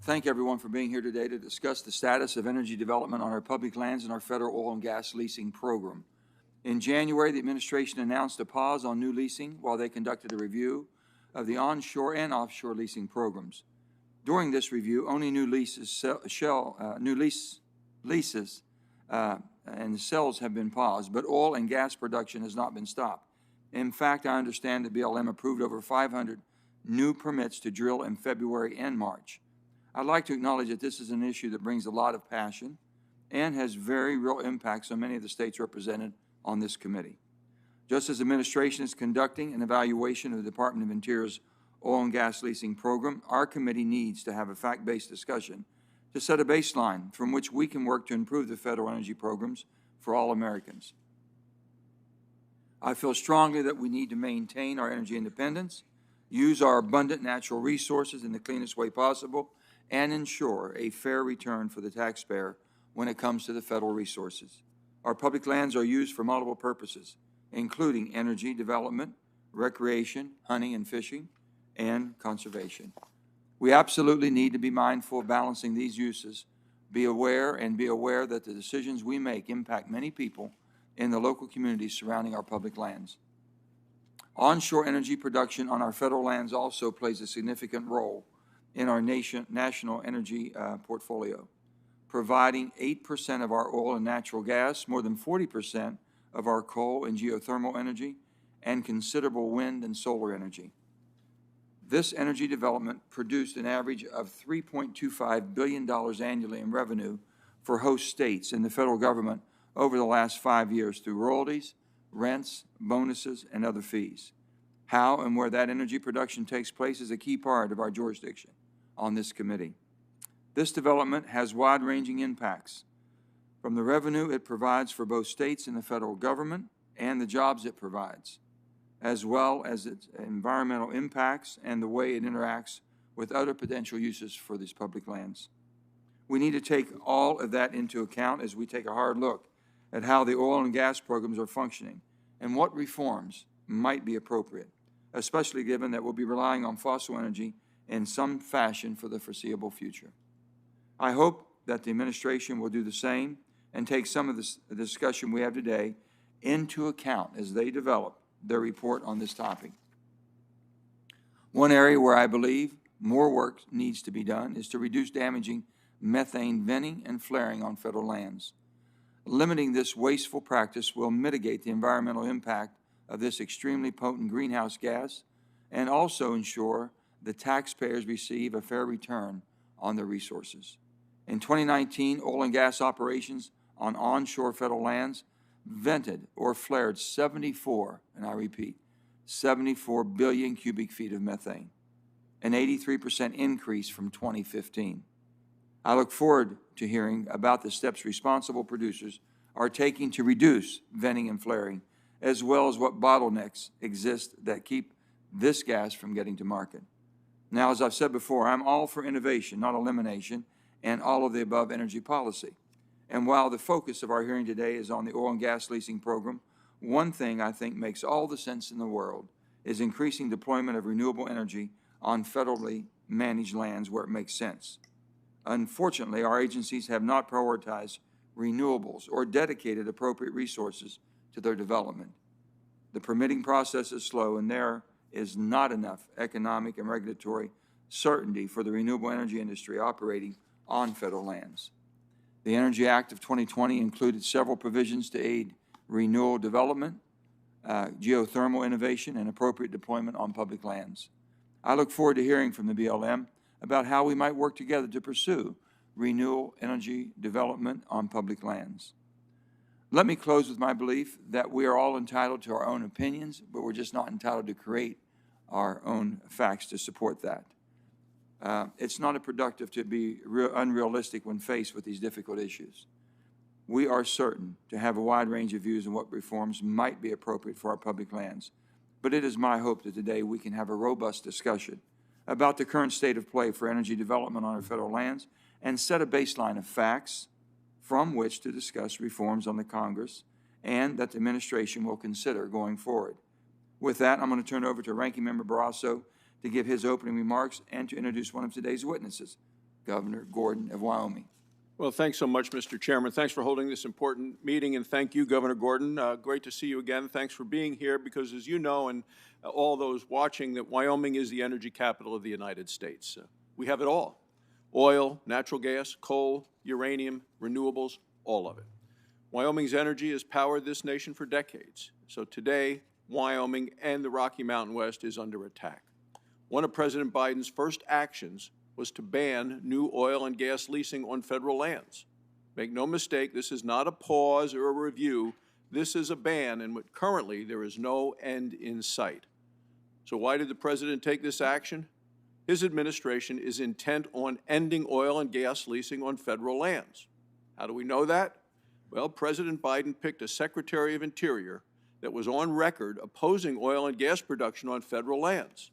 thank everyone for being here today to discuss the status of energy development on our public lands and our federal oil and gas leasing program. In January, the administration announced a pause on new leasing while they conducted a review of the onshore and offshore leasing programs. During this review, only new leases and sales have been paused, but oil and gas production has not been stopped. In fact, I understand that BLM approved over 500 new permits to drill in February and March. I'd like to acknowledge that this is an issue that brings a lot of passion and has very real impacts on many of the states represented on this committee. Just as the administration is conducting an evaluation of the Department of Interior's oil and gas leasing program, our committee needs to have a fact-based discussion to set a baseline from which we can work to improve the federal energy programs for all Americans. I feel strongly that we need to maintain our energy independence, use our abundant natural resources in the cleanest way possible, and ensure a fair return for the taxpayer when it comes to the federal resources. Our public lands are used for multiple purposes, including energy development, recreation, hunting and fishing, and conservation. We absolutely need to be mindful of balancing these uses, be aware that the decisions we make impact many people in the local communities surrounding our public lands. Onshore energy production on our federal lands also plays a significant role in our national energy portfolio, providing 8% of our oil and natural gas, more than 40% of our coal and geothermal energy, and considerable wind and solar energy. This energy development produced an average of $3.25 billion annually in revenue for host states and the federal government over the last 5 years through royalties, rents, bonuses, and other fees. How and where that energy production takes place is a key part of our jurisdiction on this committee. This development has wide-ranging impacts, from the revenue it provides for both states and the federal government and the jobs it provides, as well as its environmental impacts and the way it interacts with other potential uses for these public lands. We need to take all of that into account as we take a hard look at how the oil and gas programs are functioning and what reforms might be appropriate, especially given that we'll be relying on fossil energy in some fashion for the foreseeable future. I hope that the administration will do the same and take some of the discussion we have today into account as they develop their report on this topic. One area where I believe more work needs to be done is to reduce damaging methane venting and flaring on federal lands. Limiting this wasteful practice will mitigate the environmental impact of this extremely potent greenhouse gas and also ensure the taxpayers receive a fair return on their resources. In 2019, oil and gas operations on onshore federal lands vented or flared 74, and I repeat, 74 billion cubic feet of methane, an 83% increase from 2015. I look forward to hearing about the steps responsible producers are taking to reduce venting and flaring, as well as what bottlenecks exist that keep this gas from getting to market. Now, as I've said before, I'm all for innovation, not elimination, and all of the above energy policy. And while the focus of our hearing today is on the oil and gas leasing program, one thing I think makes all the sense in the world is increasing deployment of renewable energy on federally managed lands where it makes sense. Unfortunately, our agencies have not prioritized renewables or dedicated appropriate resources to their development. The permitting process is slow, and there is not enough economic and regulatory certainty for the renewable energy industry operating on federal lands. The Energy Act of 2020 included several provisions to aid renewable development, geothermal innovation, and appropriate deployment on public lands. I look forward to hearing from the BLM about how we might work together to pursue renewable energy development on public lands. Let me close with my belief that we are all entitled to our own opinions, but we're just not entitled to create our own facts to support that. It's not productive to be unrealistic when faced with these difficult issues. We are certain to have a wide range of views on what reforms might be appropriate for our public lands, but it is my hope that today we can have a robust discussion about the current state of play for energy development on our federal lands and set a baseline of facts from which to discuss reforms on the Congress and that the administration will consider going forward. With that, I'm going to turn it over to Ranking Member Barrasso to give his opening remarks and to introduce one of today's witnesses. Governor Gordon of Wyoming. Well, thanks so much, Mr. Chairman. Thanks for holding this important meeting, and thank you, Governor Gordon. Great to see you again. Thanks for being here, because as you know, and all those watching, that Wyoming is the energy capital of the United States. We have it all: oil, natural gas, coal, uranium, renewables, all of it. Wyoming's energy has powered this nation for decades. So today, Wyoming and the Rocky Mountain West is under attack. One of President Biden's first actions was to ban new oil and gas leasing on federal lands. Make no mistake, this is not a pause or a review. This is a ban, and currently there is no end in sight. So why did the President take this action? His administration is intent on ending oil and gas leasing on federal lands. How do we know that? Well, President Biden picked a Secretary of Interior that was on record opposing oil and gas production on federal lands.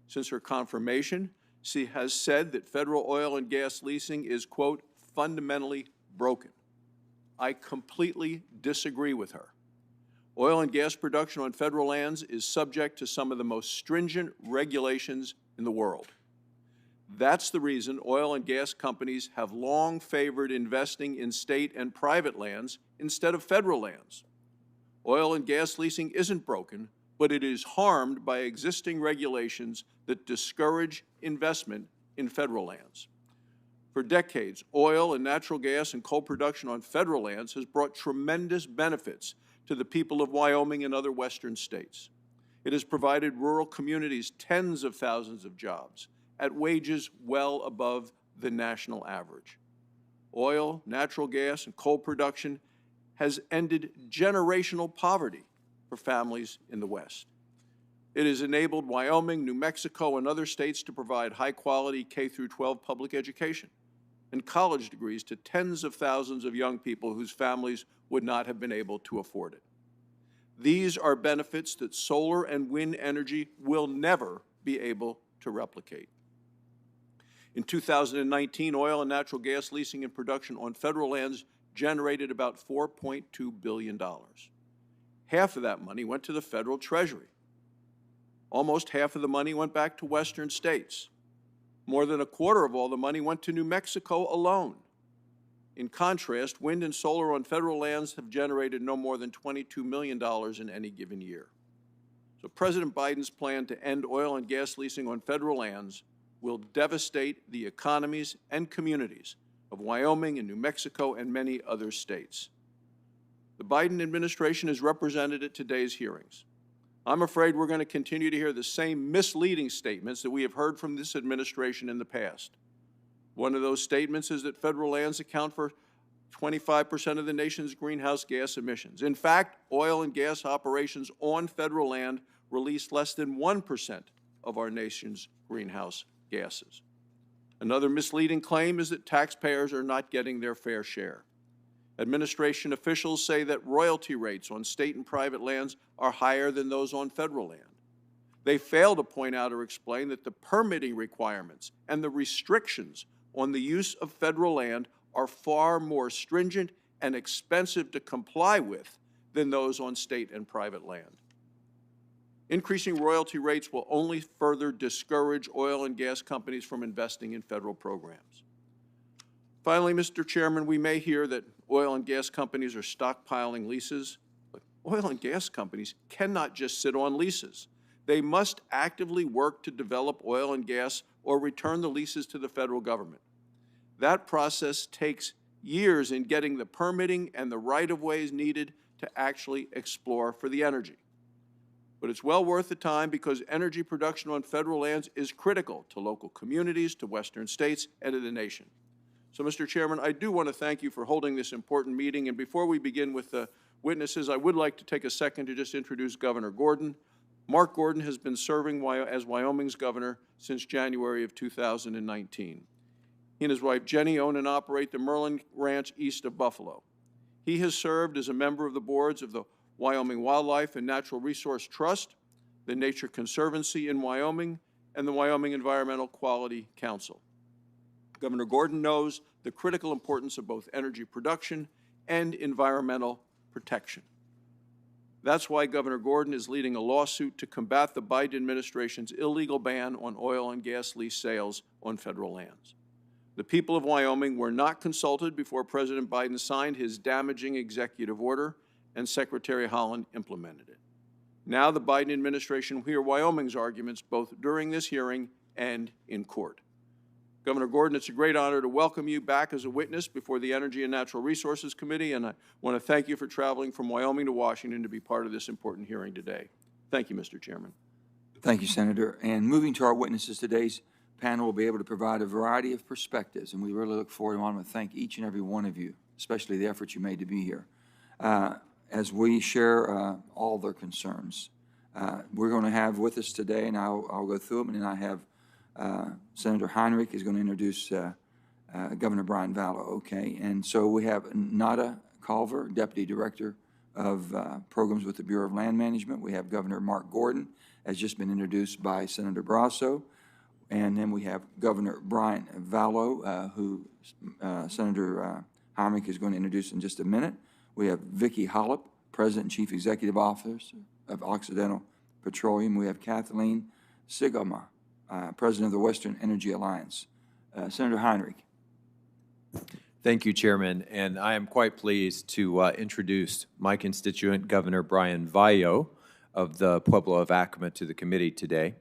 Since her confirmation, she has said that federal oil and gas leasing is, quote, fundamentally broken. I completely disagree with her. Oil and gas production on federal lands is subject to some of the most stringent regulations in the world. That's the reason oil and gas companies have long favored investing in state and private lands instead of federal lands. Oil and gas leasing isn't broken, but it is harmed by existing regulations that discourage investment in federal lands. For decades, oil and natural gas and coal production on federal lands has brought tremendous benefits to the people of Wyoming and other western states. It has provided rural communities tens of thousands of jobs at wages well above the national average. Oil, natural gas, and coal production has ended generational poverty for families in the West. It has enabled Wyoming, New Mexico, and other states to provide high-quality K-12 public education and college degrees to tens of thousands of young people whose families would not have been able to afford it. These are benefits that solar and wind energy will never be able to replicate. In 2019, oil and natural gas leasing and production on federal lands generated about $4.2 billion. Half of that money went to the federal treasury. Almost half of the money went back to western states. More than a quarter of all the money went to New Mexico alone. In contrast, wind and solar on federal lands have generated no more than $22 million in any given year. So President Biden's plan to end oil and gas leasing on federal lands will devastate the economies and communities of Wyoming and New Mexico and many other states. The Biden administration is represented at today's hearings. I'm afraid we're going to continue to hear the same misleading statements that we have heard from this administration in the past. One of those statements is that federal lands account for 25% of the nation's greenhouse gas emissions. In fact, oil and gas operations on federal land release less than 1% of our nation's greenhouse gases. Another misleading claim is that taxpayers are not getting their fair share. Administration officials say that royalty rates on state and private lands are higher than those on federal land. They fail to point out or explain that the permitting requirements and the restrictions on the use of federal land are far more stringent and expensive to comply with than those on state and private land. Increasing royalty rates will only further discourage oil and gas companies from investing in federal programs. Finally, Mr. Chairman, we may hear that oil and gas companies are stockpiling leases, but oil and gas companies cannot just sit on leases. They must actively work to develop oil and gas or return the leases to the federal government. That process takes years in getting the permitting and the right-of-ways needed to actually explore for the energy. But it's well worth the time because energy production on federal lands is critical to local communities, to western states, and to the nation. So, Mr. Chairman, I do want to thank you for holding this important meeting. And before we begin with the witnesses, I would like to take a second to just introduce Governor Gordon. Mark Gordon has been serving as Wyoming's governor since January of 2019. He and his wife Jenny own and operate the Merlin Ranch east of Buffalo. He has served as a member of the boards of the Wyoming Wildlife and Natural Resource Trust, the Nature Conservancy in Wyoming, and the Wyoming Environmental Quality Council. Governor Gordon knows the critical importance of both energy production and environmental protection. That's why Governor Gordon is leading a lawsuit to combat the Biden administration's illegal ban on oil and gas lease sales on federal lands. The people of Wyoming were not consulted before President Biden signed his damaging executive order, and Secretary Holland implemented it. Now the Biden administration will hear Wyoming's arguments both during this hearing and in court. Governor Gordon, it's a great honor to welcome you back as a witness before the Energy and Natural Resources Committee, and I want to thank you for traveling from Wyoming to Washington to be part of this important hearing today. Thank you, Mr. Chairman. Thank you, Senator. And moving to our witnesses, today's panel will be able to provide a variety of perspectives, and we really look forward and want to thank each and every one of you, especially the efforts you made to be here, as we share all their concerns. We're going to have with us today, and I'll go through them, and then I have Senator Heinrich is going to introduce Governor Brian Vallow, okay? And so we have Nada Culver, Deputy Director of Programs with the Bureau of Land Management. We have Governor Mark Gordon, has just been introduced by Senator Brasso. And then we have Governor Brian Vallow, who Senator Heinrich is going to introduce in just a minute. We have Vicki Hollop, President and Chief Executive Officer of Occidental Petroleum. We have Kathleen Sigama, President of the Western Energy Alliance. Senator Heinrich. Thank you, Chairman, and I am quite pleased to introduce my constituent, Governor Brian Vallow of the Pueblo of Acoma, to the committee today.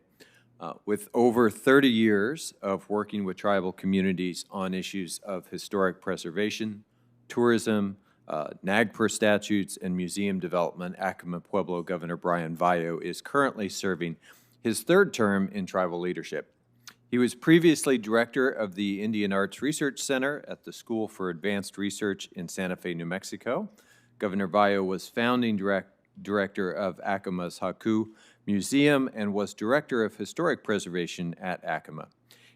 With over 30 years of working with tribal communities on issues of historic preservation, tourism, NAGPR statutes, and museum development, Acoma Pueblo Governor Brian Vallow is currently serving his third term in tribal leadership. He was previously director of the Indian Arts Research Center at the School for Advanced Research in Santa Fe, New Mexico. Governor Vallow was founding director of Acoma's Haku Museum and was Director of Historic Preservation at Acoma.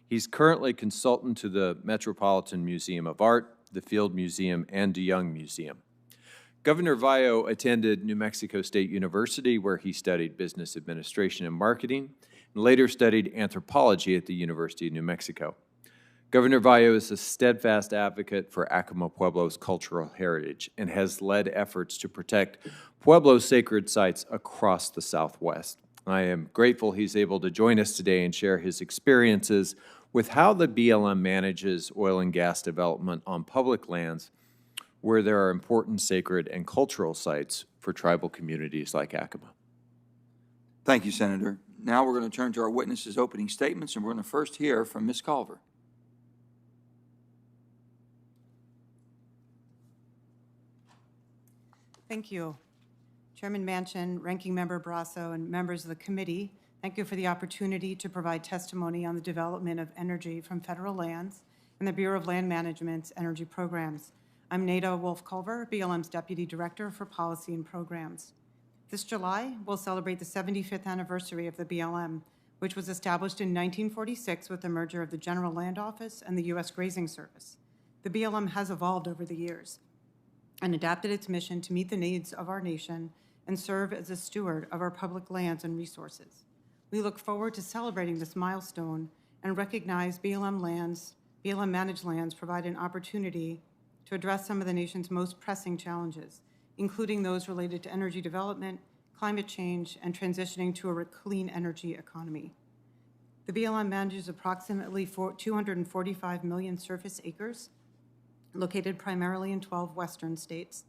He's currently consultant to the Metropolitan Museum of Art, the Field Museum, and DeYoung Museum. Governor Vallow attended New Mexico State University, where he studied business administration and marketing, and later studied anthropology at the University of New Mexico. Governor Vallow is a steadfast advocate for Acoma Pueblo's cultural heritage and has led efforts to protect Pueblo's sacred sites across the Southwest. I am grateful he's able to join us today and share his experiences with how the BLM manages oil and gas development on public lands where there are important sacred and cultural sites for tribal communities like Acoma. Thank you, Senator. Now we're going to turn to our witnesses' opening statements, and we're going to first hear from Ms. Culver. Thank you. Chairman Manchin, Ranking Member Brasso, and members of the committee, thank you for the opportunity to provide testimony on the development of energy from federal lands and the Bureau of Land Management's energy programs. I'm Nada Wolf-Culver, BLM's Deputy Director for Policy and Programs. This July, we'll celebrate the 75th anniversary of the BLM, which was established in 1946 with the merger of the General Land Office and the U.S. Grazing Service. The BLM has evolved over the years and adapted its mission to meet the needs of our nation and serve as a steward of our public lands and resources. We look forward to celebrating this milestone and recognize BLM managed lands provide an opportunity to address some of the nation's most pressing challenges, including those related to energy development, climate change, and transitioning to a clean energy economy. The BLM manages approximately 245 million surface acres, located primarily in 12 western states,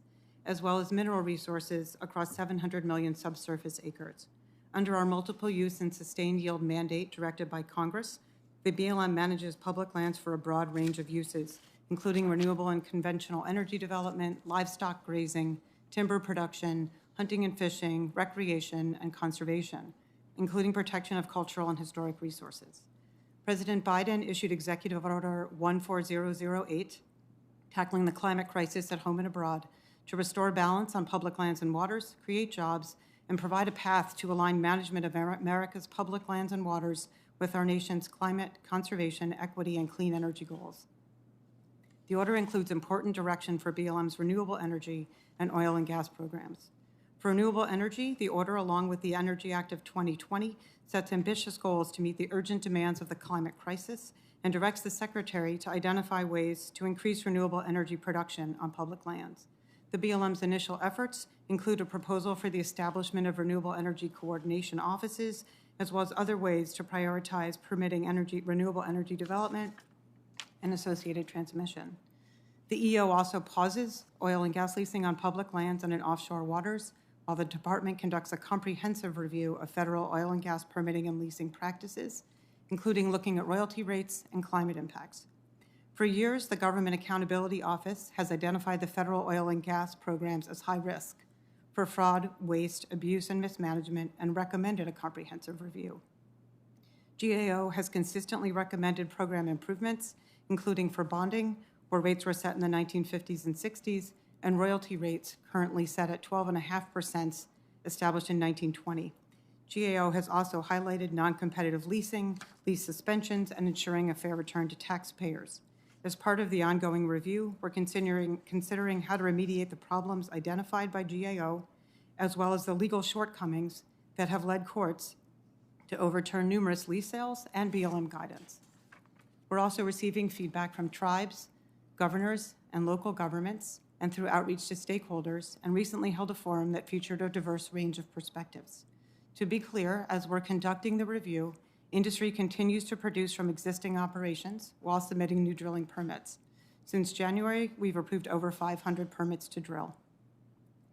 as well as mineral resources across 700 million subsurface acres. Under our multiple use and sustained yield mandate directed by Congress, the BLM manages public lands for a broad range of uses, including renewable and conventional energy development, livestock grazing, timber production, hunting and fishing, recreation, and conservation, including protection of cultural and historic resources. President Biden issued Executive Order 14008, tackling the climate crisis at home and abroad, to restore balance on public lands and waters, create jobs, and provide a path to align management of America's public lands and waters with our nation's climate, conservation, equity, and clean energy goals. The order includes important direction for BLM's renewable energy and oil and gas programs. For renewable energy, the order, along with the Energy Act of 2020, sets ambitious goals to meet the urgent demands of the climate crisis and directs the Secretary to identify ways to increase renewable energy production on public lands. The BLM's initial efforts include a proposal for the establishment of renewable energy coordination offices, as well as other ways to prioritize permitting renewable energy development and associated transmission. The EO also pauses oil and gas leasing on public lands and in offshore waters, while the department conducts a comprehensive review of federal oil and gas permitting and leasing practices, including looking at royalty rates and climate impacts. For years, the Government Accountability Office has identified the federal oil and gas programs as high risk for fraud, waste, abuse, and mismanagement, and recommended a comprehensive review. GAO has consistently recommended program improvements, including for bonding, where rates were set in the 1950s and 60s, and royalty rates currently set at 12.5%, established in 1920. GAO has also highlighted non-competitive leasing, lease suspensions, and ensuring a fair return to taxpayers. As part of the ongoing review, we're considering how to remediate the problems identified by GAO, as well as the legal shortcomings that have led courts to overturn numerous lease sales and BLM guidance. We're also receiving feedback from tribes, governors, and local governments, and through outreach to stakeholders, and recently held a forum that featured a diverse range of perspectives. To be clear, as we're conducting the review, industry continues to produce from existing operations while submitting new drilling permits. Since January, we've approved over 500 permits to drill.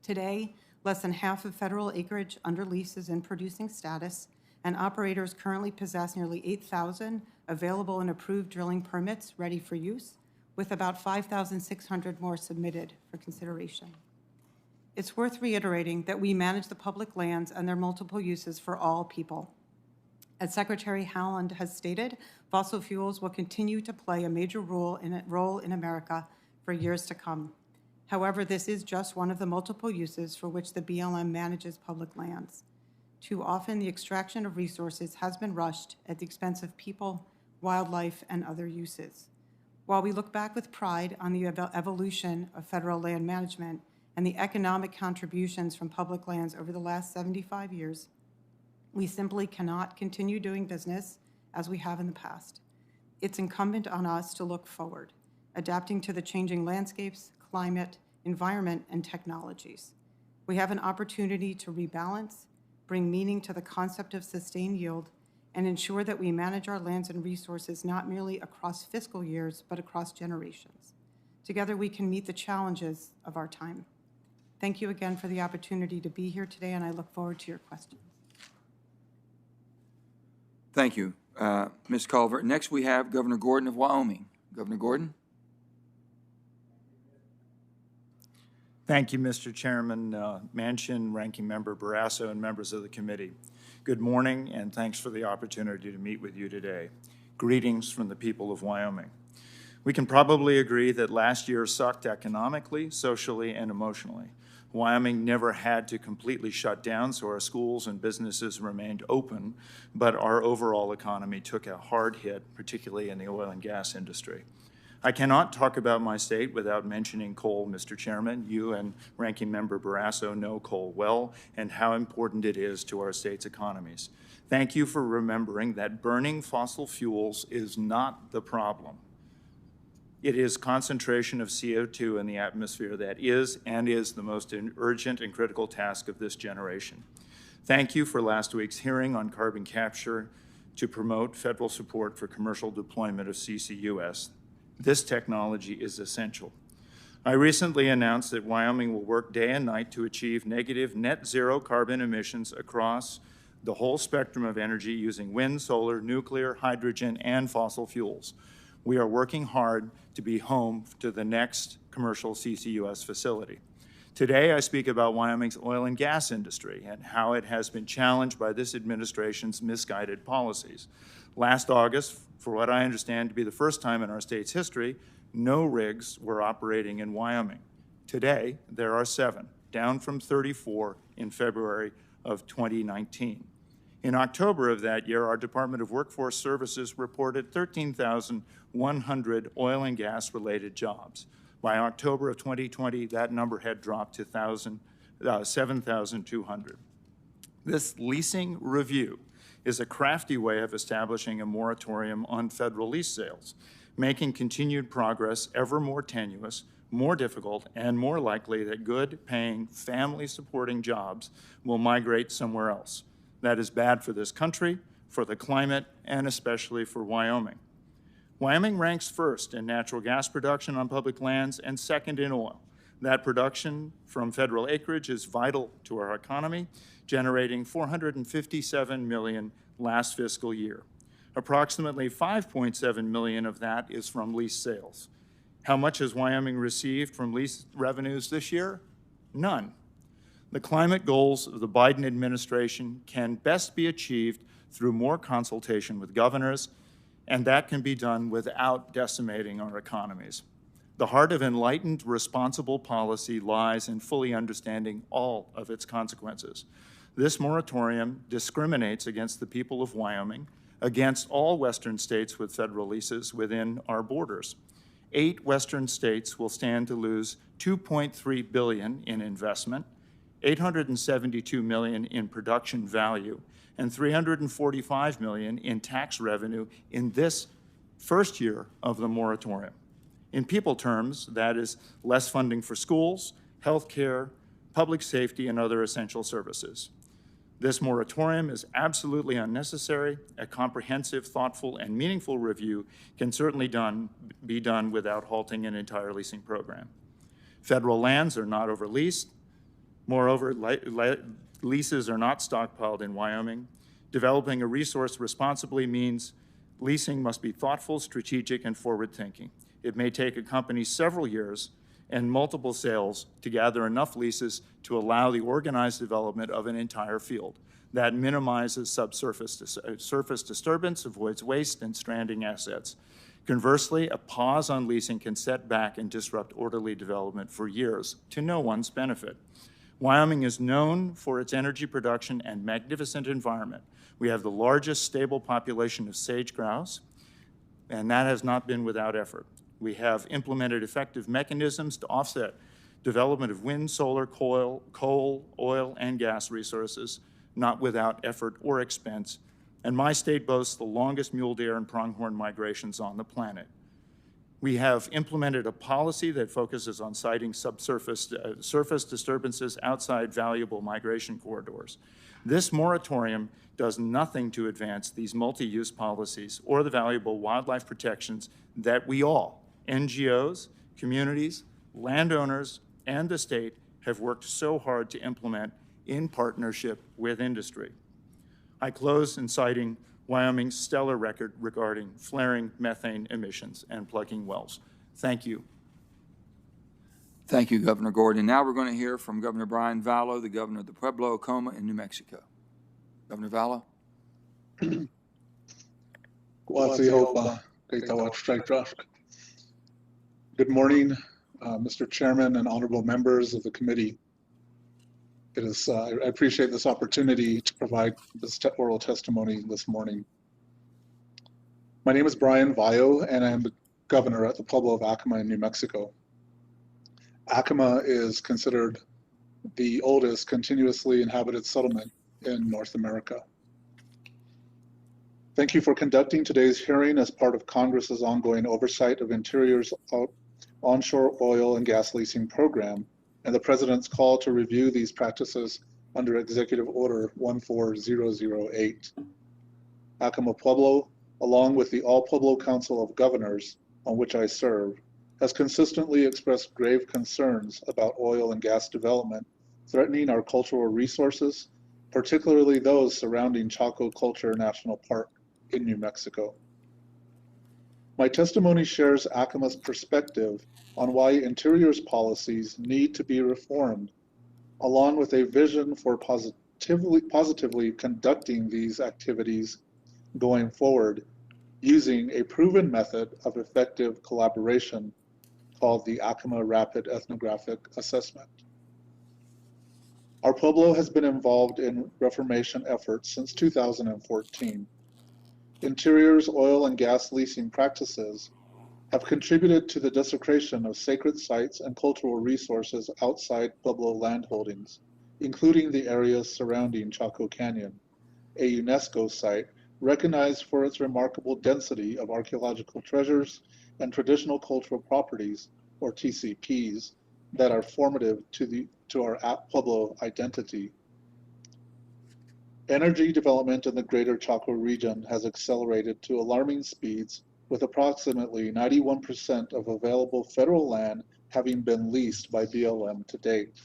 Today, less than half of federal acreage under lease is in producing status, and operators currently possess nearly 8,000 available and approved drilling permits ready for use, with about 5,600 more submitted for consideration. It's worth reiterating that we manage the public lands and their multiple uses for all people. As Secretary Haaland has stated, fossil fuels will continue to play a major role in America for years to come. However, this is just one of the multiple uses for which the BLM manages public lands. Too often, the extraction of resources has been rushed at the expense of people, wildlife, and other uses. While we look back with pride on the evolution of federal land management and the economic contributions from public lands over the last 75 years, we simply cannot continue doing business as we have in the past. It's incumbent on us to look forward, adapting to the changing landscapes, climate, environment, and technologies. We have an opportunity to rebalance, bring meaning to the concept of sustained yield, and ensure that we manage our lands and resources not merely across fiscal years, but across generations. Together, we can meet the challenges of our time. Thank you again for the opportunity to be here today, and I look forward to your questions. Thank you, Ms. Culver. Next, we have Governor Gordon of Wyoming. Governor Gordon. Thank you, Mr. Chairman Manchin, Ranking Member Barrasso, and members of the committee. Good morning, and thanks for the opportunity to meet with you today. Greetings from the people of Wyoming. We can probably agree that last year sucked economically, socially, and emotionally. Wyoming never had to completely shut down, so our schools and businesses remained open, but our overall economy took a hard hit, particularly in the oil and gas industry. I cannot talk about my state without mentioning coal, Mr. Chairman. You and Ranking Member Barrasso know coal well and how important it is to our state's economies. Thank you for remembering that burning fossil fuels is not the problem. It is concentration of CO2 in the atmosphere that is the most urgent and critical task of this generation. Thank you for last week's hearing on carbon capture to promote federal support for commercial deployment of CCUS. This technology is essential. I recently announced that Wyoming will work day and night to achieve negative net zero carbon emissions across the whole spectrum of energy using wind, solar, nuclear, hydrogen, and fossil fuels. We are working hard to be home to the next commercial CCUS facility. Today, I speak about Wyoming's oil and gas industry and how it has been challenged by this administration's misguided policies. Last August, for what I understand to be the first time in our state's history, no rigs were operating in Wyoming. Today, there are 7, down from 34 in February of 2019. In October of that year, our Department of Workforce Services reported 13,100 oil and gas-related jobs. By October of 2020, that number had dropped to 7,200. This leasing review is a crafty way of establishing a moratorium on federal lease sales, making continued progress ever more tenuous, more difficult, and more likely that good-paying, family-supporting jobs will migrate somewhere else. That is bad for this country, for the climate, and especially for Wyoming. Wyoming ranks first in natural gas production on public lands and second in oil. That production from federal acreage is vital to our economy, generating $457 million last fiscal year. Approximately $5.7 million of that is from lease sales. How much has Wyoming received from lease revenues this year? None. The climate goals of the Biden administration can best be achieved through more consultation with governors, and that can be done without decimating our economies. The heart of enlightened, responsible policy lies in fully understanding all of its consequences. This moratorium discriminates against the people of Wyoming, against all Western states with federal leases within our borders. 8 Western states will stand to lose $2.3 billion in investment, $872 million in production value, and $345 million in tax revenue in this first year of the moratorium. In people terms, that is less funding for schools, health care, public safety, and other essential services. This moratorium is absolutely unnecessary. A comprehensive, thoughtful, and meaningful review can certainly be done without halting an entire leasing program. Federal lands are not overleased. Moreover, leases are not stockpiled in Wyoming. Developing a resource responsibly means leasing must be thoughtful, strategic, and forward-thinking. It may take a company several years and multiple sales to gather enough leases to allow the organized development of an entire field. That minimizes surface disturbance, avoids waste, and stranding assets. Conversely, a pause on leasing can set back and disrupt orderly development for years to no one's benefit. Wyoming is known for its energy production and magnificent environment. We have the largest stable population of sage grouse, and that has not been without effort. We have implemented effective mechanisms to offset development of wind, solar, coal, oil, and gas resources, not without effort or expense. And my state boasts the longest mule deer and pronghorn migrations on the planet. We have implemented a policy that focuses on siting surface disturbances outside valuable migration corridors. This moratorium does nothing to advance these multi-use policies or the valuable wildlife protections that we all, NGOs, communities, landowners, and the state have worked so hard to implement in partnership with industry. I close in citing Wyoming's stellar record regarding flaring methane emissions and plugging wells. Thank you. Thank you, Governor Gordon. Now we're going to hear from Governor Brian Vallow, the governor of the Pueblo of Como in New Mexico. Governor Vallow. Good morning, Mr. Chairman and honorable members of the committee. I appreciate this opportunity to provide this oral testimony this morning. My name is Brian Vallow, and I am the governor at the Pueblo of Acoma in New Mexico. Acoma is considered the oldest continuously inhabited settlement in North America. Thank you for conducting today's hearing as part of Congress's ongoing oversight of Interior's onshore oil and gas leasing program and the President's call to review these practices under Executive Order 14008. Acoma Pueblo, along with the All Pueblo Council of Governors, on which I serve, has consistently expressed grave concerns about oil and gas development threatening our cultural resources, particularly those surrounding Chaco Culture National Park in New Mexico. My testimony shares Acoma's perspective on why Interior's policies need to be reformed, along with a vision for positively conducting these activities going forward using a proven method of effective collaboration called the Acoma Rapid Ethnographic Assessment. Our Pueblo has been involved in reformation efforts since 2014. Interior's oil and gas leasing practices have contributed to the desecration of sacred sites and cultural resources outside Pueblo landholdings, including the areas surrounding Chaco Canyon, a UNESCO site recognized for its remarkable density of archaeological treasures and traditional cultural properties, or TCPs, that are formative to our Pueblo identity. Energy development in the greater Chaco region has accelerated to alarming speeds with approximately 91% of available federal land having been leased by BLM to date.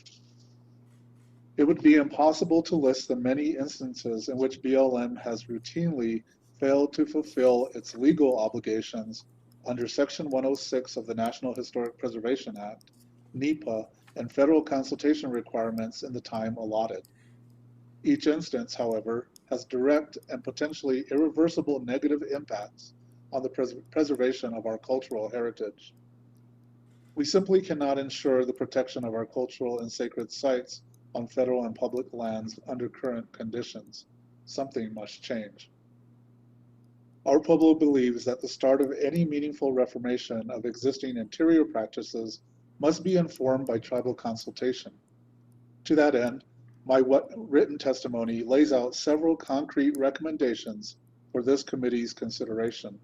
It would be impossible to list the many instances in which BLM has routinely failed to fulfill its legal obligations under Section 106 of the National Historic Preservation Act, NEPA, and federal consultation requirements in the time allotted. Each instance, however, has direct and potentially irreversible negative impacts on the preservation of our cultural heritage. We simply cannot ensure the protection of our cultural and sacred sites on federal and public lands under current conditions. Something must change. Our Pueblo believes that the start of any meaningful reformation of existing interior practices must be informed by tribal consultation. To that end, my written testimony lays out several concrete recommendations for this committee's consideration.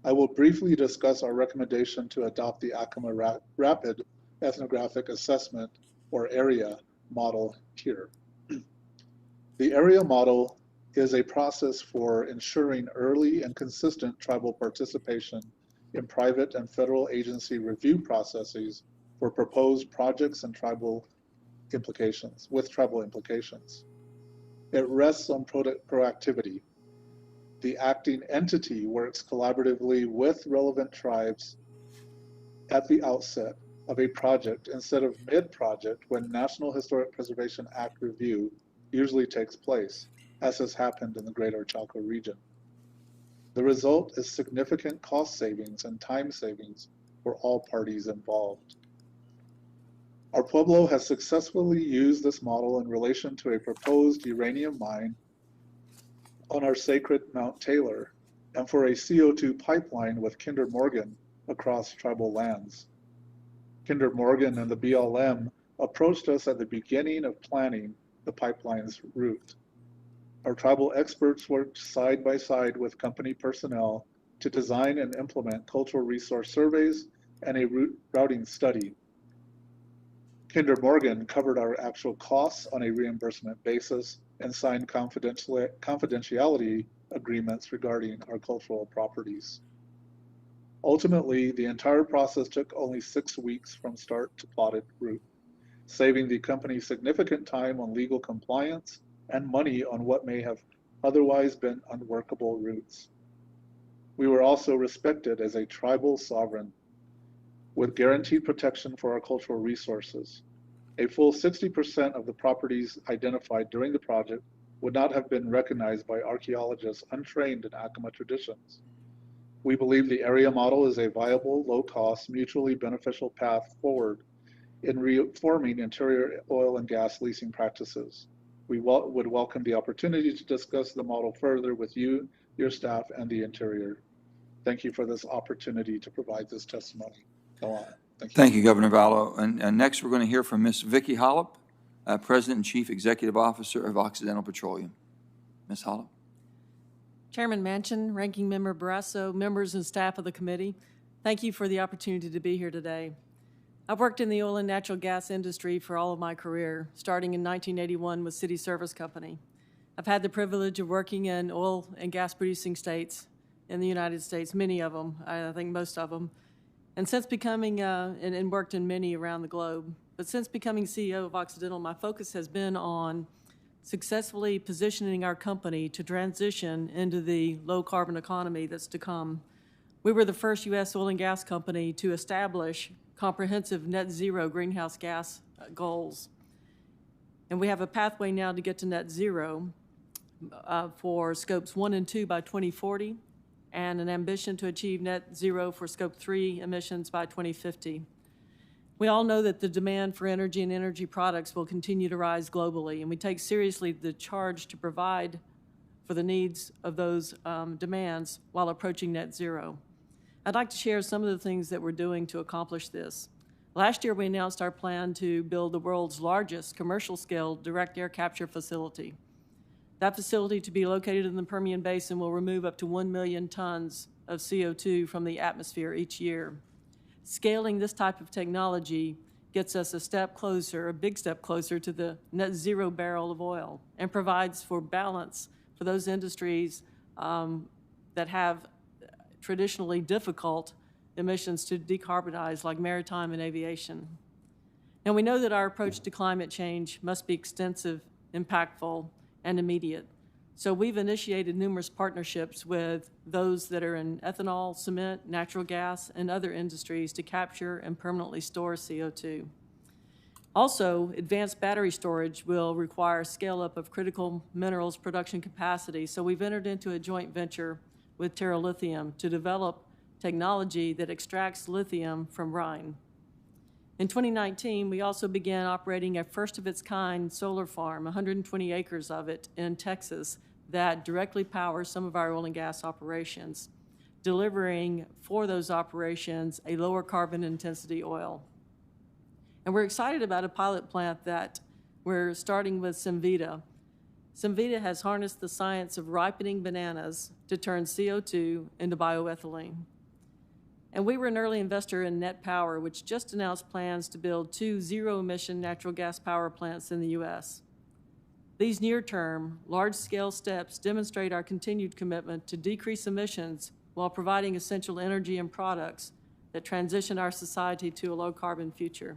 I will briefly discuss our recommendation to adopt the Acoma Rapid Ethnographic Assessment, or AREA, model here. The AREA model is a process for ensuring early and consistent tribal participation in private and federal agency review processes for proposed projects and tribal implications. It rests on proactivity. The acting entity works collaboratively with relevant tribes at the outset of a project instead of mid-project when National Historic Preservation Act review usually takes place, as has happened in the Greater Chaco region. The result is significant cost savings and time savings for all parties involved. Our Pueblo has successfully used this model in relation to a proposed uranium mine on our sacred Mount Taylor and for a CO2 pipeline with Kinder Morgan across tribal lands. Kinder Morgan and the BLM approached us at the beginning of planning the pipeline's route. Our tribal experts worked side by side with company personnel to design and implement cultural resource surveys and a route routing study. Kinder Morgan covered our actual costs on a reimbursement basis and signed confidentiality agreements regarding our cultural properties. Ultimately, the entire process took only 6 weeks from start to plotted route, saving the company significant time on legal compliance and money on what may have otherwise been unworkable routes. We were also respected as a tribal sovereign with guaranteed protection for our cultural resources. A full 60% of the properties identified during the project would not have been recognized by archaeologists untrained in Acoma traditions. We believe the AREA model is a viable, low-cost, mutually beneficial path forward in reforming interior oil and gas leasing practices. We would welcome the opportunity to discuss the model further with you, your staff, and the Interior. Thank you for this opportunity to provide this testimony. Go on. Thank you, Governor Vallow. And next, we're going to hear from Ms. Vicki Hollop, President and Chief Executive Officer of Occidental Petroleum. Ms. Hollop. Chairman Manchin, Ranking Member Barrasso, members and staff of the committee, thank you for the opportunity to be here today. I've worked in the oil and natural gas industry for all of my career, starting in 1981 with City Service Company. I've had the privilege of working in oil and gas producing states in the United States, many of them, I think most of them, and since becoming, and worked in many around the globe. But since becoming CEO of Occidental, my focus has been on successfully positioning our company to transition into the low-carbon economy that's to come. We were the first U.S. oil and gas company to establish comprehensive net zero greenhouse gas goals. And we have a pathway now to get to net zero for scopes 1 and 2 by 2040, and an ambition to achieve net zero for scope 3 emissions by 2050. We all know that the demand for energy and energy products will continue to rise globally, and we take seriously the charge to provide for the needs of those demands while approaching net zero. I'd like to share some of the things that we're doing to accomplish this. Last year, we announced our plan to build the world's largest commercial-scale direct air capture facility. That facility, to be located in the Permian Basin, will remove up to 1 million tons of CO2 from the atmosphere each year. Scaling this type of technology gets us a step closer, a big step closer to the net zero barrel of oil, and provides for balance for those industries that have traditionally difficult emissions to decarbonize, like maritime and aviation. And we know that our approach to climate change must be extensive, impactful, and immediate. So we've initiated numerous partnerships with those that are in ethanol, cement, natural gas, and other industries to capture and permanently store CO2. Also, advanced battery storage will require scale-up of critical minerals production capacity, so we've entered into a joint venture with Terra Lithium to develop technology that extracts lithium from brine. In 2019, we also began operating a first-of-its-kind solar farm, 120 acres of it, in Texas that directly powers some of our oil and gas operations, delivering for those operations a lower carbon intensity oil. And we're excited about a pilot plant that we're starting with Cemvita. Cemvita has harnessed the science of ripening bananas to turn CO2 into bioethylene. And we were an early investor in Net Power, which just announced plans to build 2 zero-emission natural gas power plants in the U.S. These near-term, large-scale steps demonstrate our continued commitment to decrease emissions while providing essential energy and products that transition our society to a low-carbon future.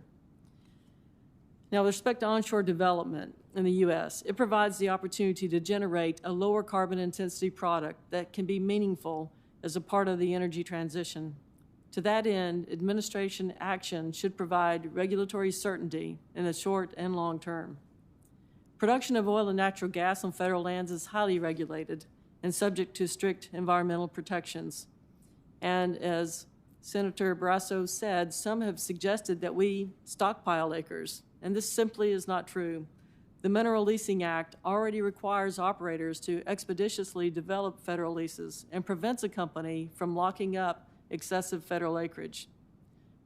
Now, with respect to onshore development in the U.S., it provides the opportunity to generate a lower carbon intensity product that can be meaningful as a part of the energy transition. To that end, administration action should provide regulatory certainty in the short and long term. Production of oil and natural gas on federal lands is highly regulated and subject to strict environmental protections. And as Senator Barrasso said, some have suggested that we stockpile acres, and this simply is not true. The Mineral Leasing Act already requires operators to expeditiously develop federal leases and prevents a company from locking up excessive federal acreage.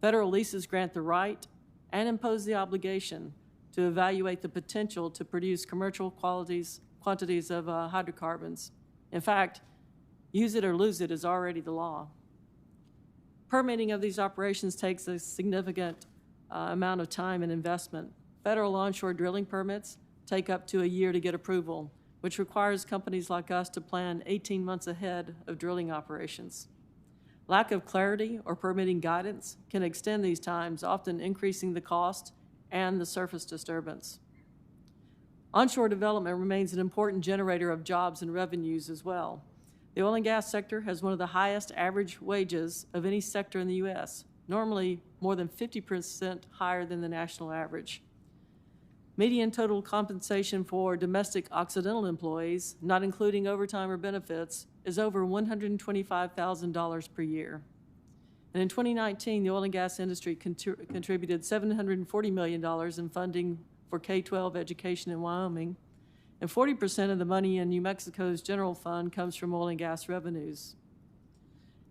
Federal leases grant the right and impose the obligation to evaluate the potential to produce commercial quantities of hydrocarbons. In fact, use it or lose it is already the law. Permitting of these operations takes a significant amount of time and investment. Federal onshore drilling permits take up to a year to get approval, which requires companies like us to plan 18 months ahead of drilling operations. Lack of clarity or permitting guidance can extend these times, often increasing the cost and the surface disturbance. Onshore development remains an important generator of jobs and revenues as well. The oil and gas sector has one of the highest average wages of any sector in the U.S., normally more than 50% higher than the national average. Median total compensation for domestic Occidental employees, not including overtime or benefits, is over $125,000 per year. And in 2019, the oil and gas industry contributed $740 million in funding for K-12 education in Wyoming, and 40% of the money in New Mexico's general fund comes from oil and gas revenues.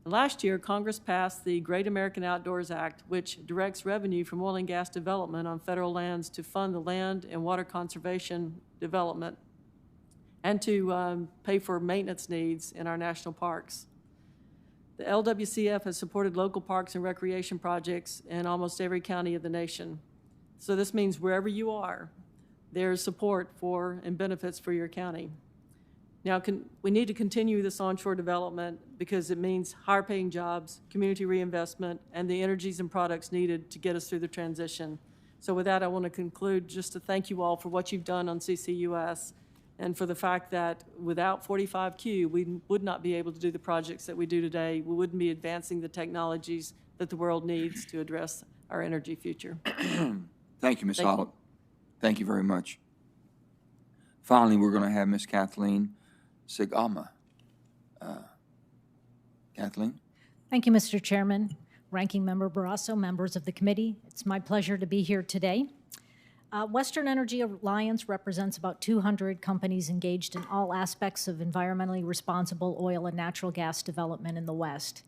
And last year, Congress passed the Great American Outdoors Act, which directs revenue from oil and gas development on federal lands to fund the land and water conservation development and to pay for maintenance needs in our national parks. The LWCF has supported local parks and recreation projects in almost every county of the nation. So this means wherever you are, there's support for and benefits for your county. Now, we need to continue this onshore development because it means higher paying jobs, community reinvestment, and the energies and products needed to get us through the transition. So with that, I want to conclude just to thank you all for what you've done on CCUS and for the fact that without 45Q, we would not be able to do the projects that we do today. We wouldn't be advancing the technologies that the world needs to address our energy future. Thank you, Ms. Hollop. Thank you very much. Finally, we're going to have Ms. Kathleen Sigama. Kathleen? Thank you, Mr. Chairman, Ranking Member Barrasso, members of the committee. It's my pleasure to be here today. Western Energy Alliance represents about 200 companies engaged in all aspects of environmentally responsible oil and natural gas development in the West.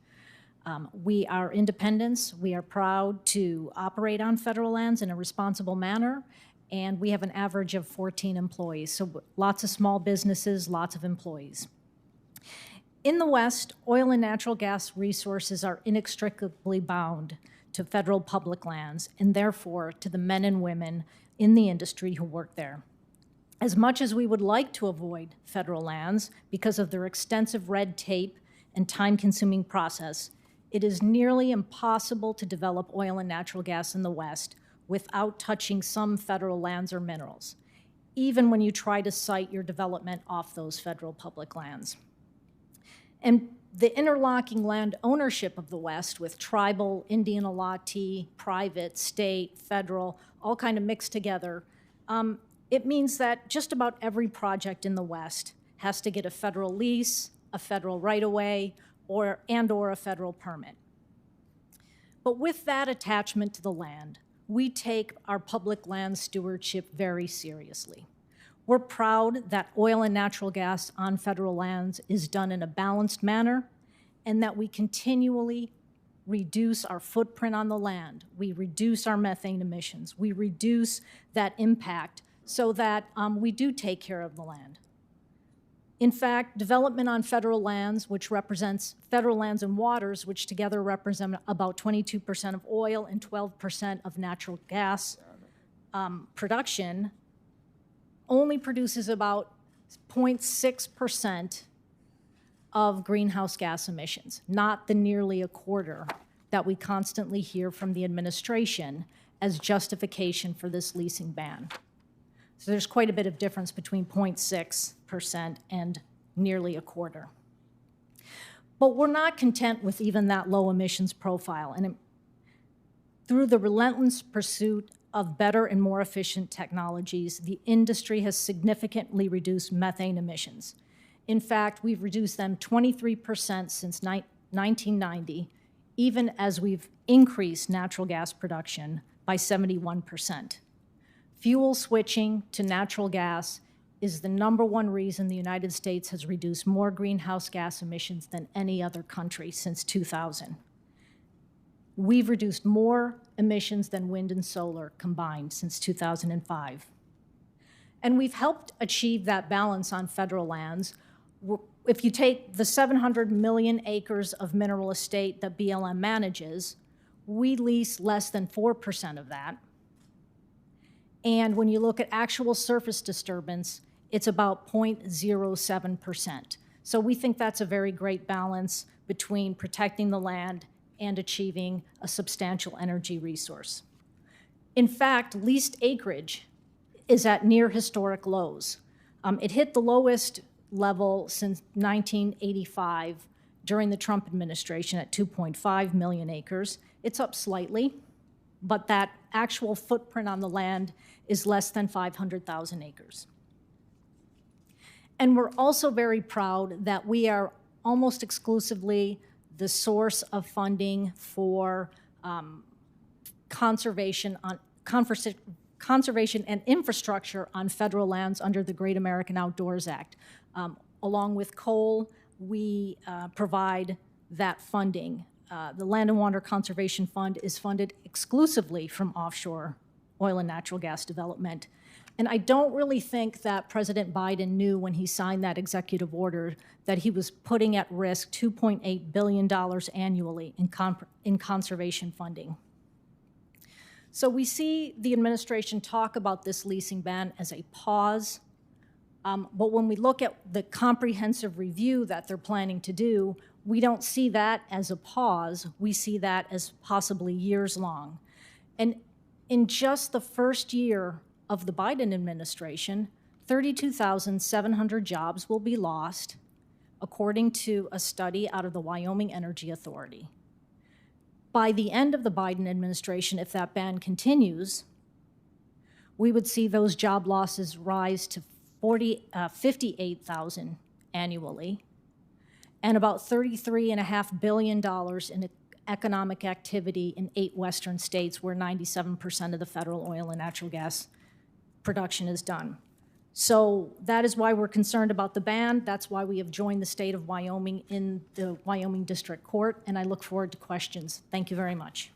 We are independents. We are proud to operate on federal lands in a responsible manner, and we have an average of 14 employees. So lots of small businesses, lots of employees. In the West, oil and natural gas resources are inextricably bound to federal public lands and therefore to the men and women in the industry who work there. As much as we would like to avoid federal lands because of their extensive red tape and time-consuming process, it is nearly impossible to develop oil and natural gas in the West without touching some federal lands or minerals, even when you try to site your development off those federal public lands. And the interlocking land ownership of the West with tribal, Indian allottee, private, state, federal, all kind of mixed together, it means that just about every project in the West has to get a federal lease, a federal right-of-way, or a federal permit. But with that attachment to the land, we take our public land stewardship very seriously. We're proud that oil and natural gas on federal lands is done in a balanced manner and that we continually reduce our footprint on the land. We reduce our methane emissions. We reduce that impact so that we do take care of the land. In fact, development on federal lands, which represents federal lands and waters, which together represent about 22% of oil and 12% of natural gas production, only produces about 0.6% of greenhouse gas emissions, not the nearly a quarter that we constantly hear from the administration as justification for this leasing ban. So there's quite a bit of difference between 0.6% and nearly a quarter. But we're not content with even that low emissions profile. And through the relentless pursuit of better and more efficient technologies, the industry has significantly reduced methane emissions. In fact, we've reduced them 23% since 1990, even as we've increased natural gas production by 71%. Fuel switching to natural gas is the #1 reason the United States has reduced more greenhouse gas emissions than any other country since 2000. We've reduced more emissions than wind and solar combined since 2005. And we've helped achieve that balance on federal lands. If you take the 700 million acres of mineral estate that BLM manages, we lease less than 4% of that. And when you look at actual surface disturbance, it's about 0.07%. So we think that's a very great balance between protecting the land and achieving a substantial energy resource. In fact, leased acreage is at near historic lows. It hit the lowest level since 1985 during the Trump administration at 2.5 million acres. It's up slightly, but that actual footprint on the land is less than 500,000 acres. And we're also very proud that we are almost exclusively the source of funding for conservation and infrastructure on federal lands under the Great American Outdoors Act. Along with coal, we provide that funding. The Land and Water Conservation Fund is funded exclusively from offshore oil and natural gas development. And I don't really think that President Biden knew when he signed that executive order that he was putting at risk $2.8 billion annually in conservation funding. So we see the administration talk about this leasing ban as a pause, but when we look at the comprehensive review that they're planning to do, we don't see that as a pause. We see that as possibly years long. And in just the first year of the Biden administration, 32,700 jobs will be lost, according to a study out of the Wyoming Energy Authority. By the end of the Biden administration, if that ban continues, we would see those job losses rise to 58,000 annually, and about $33.5 billion in economic activity in 8 western states where 97% of the federal oil and natural gas production is done. So that is why we're concerned about the ban. That's why we have joined the state of Wyoming in the Wyoming District Court, and I look forward to questions. Thank you very much.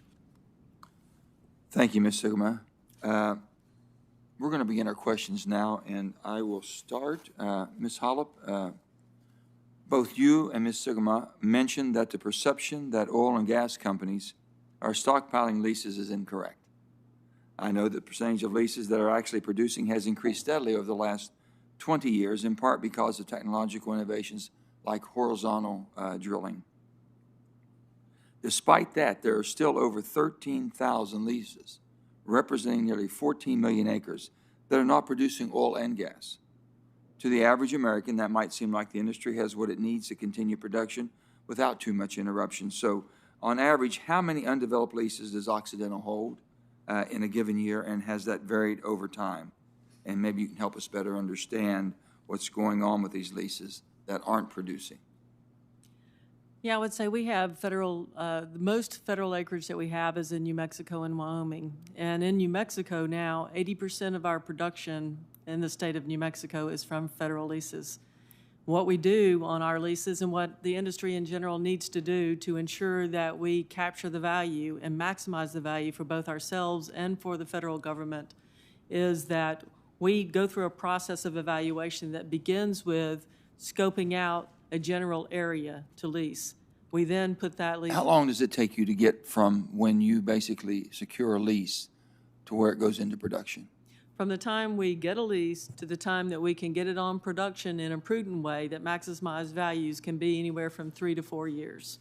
Thank you, Ms. Sigma. We're going to begin our questions now, and I will start. Ms. Hollop, both you and Ms. Sigma mentioned that the perception that oil and gas companies are stockpiling leases is incorrect. I know the percentage of leases that are actually producing has increased steadily over the last 20 years, in part because of technological innovations like horizontal drilling. Despite that, there are still over 13,000 leases, representing nearly 14 million acres, that are not producing oil and gas. To the average American, that might seem like the industry has what it needs to continue production without too much interruption. So, on average, how many undeveloped leases does Occidental hold in a given year, and has that varied over time? And maybe you can help us better understand what's going on with these leases that aren't producing. Yeah, I would say we have federal, the most federal acreage that we have is in New Mexico and Wyoming. And in New Mexico now, 80% of our production in the state of New Mexico is from federal leases. What we do on our leases and what the industry in general needs to do to ensure that we capture the value and maximize the value for both ourselves and for the federal government is that we go through a process of evaluation that begins with scoping out a general area to lease. We then put that lease. How long does it take you to get from when you basically secure a lease to where it goes into production? From the time we get a lease to the time that we can get it on production in a prudent way that maximizes values can be anywhere from 3 to 4 years.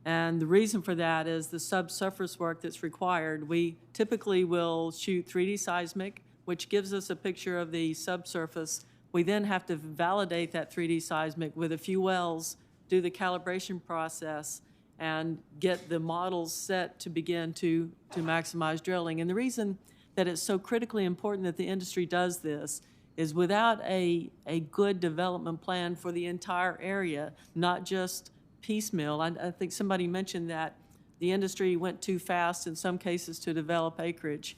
And the reason for that is the subsurface work that's required. We typically will shoot 3D seismic, which gives us a picture of the subsurface. We then have to validate that 3D seismic with a few wells, do the calibration process, and get the models set to begin to maximize drilling. And the reason that it's so critically important that the industry does this is without a good development plan for the entire area, not just piecemeal. I think somebody mentioned that the industry went too fast in some cases to develop acreage.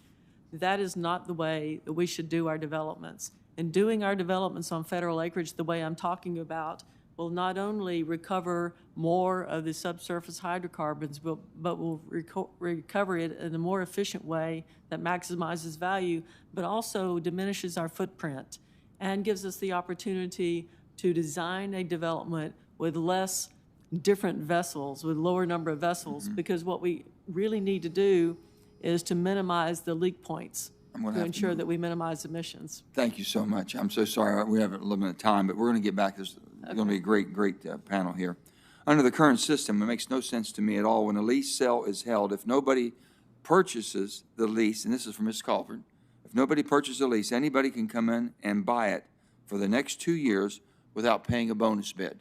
That is not the way that we should do our developments. And doing our developments on federal acreage the way I'm talking about will not only recover more of the subsurface hydrocarbons, but will recover it in a more efficient way that maximizes value, but also diminishes our footprint and gives us the opportunity to design a development with less different vessels, with lower number of vessels, because what we really need to do is to minimize the leak points to ensure that we minimize emissions. Thank you so much. I'm so sorry we have a limited time, but we're going to get back. There's going to be a great panel here. Under the current system, it makes no sense to me at all when a lease sale is held. If nobody purchases the lease, and this is from Ms. Culver, if nobody purchases a lease, anybody can come in and buy it for the next 2 years without paying a bonus bid.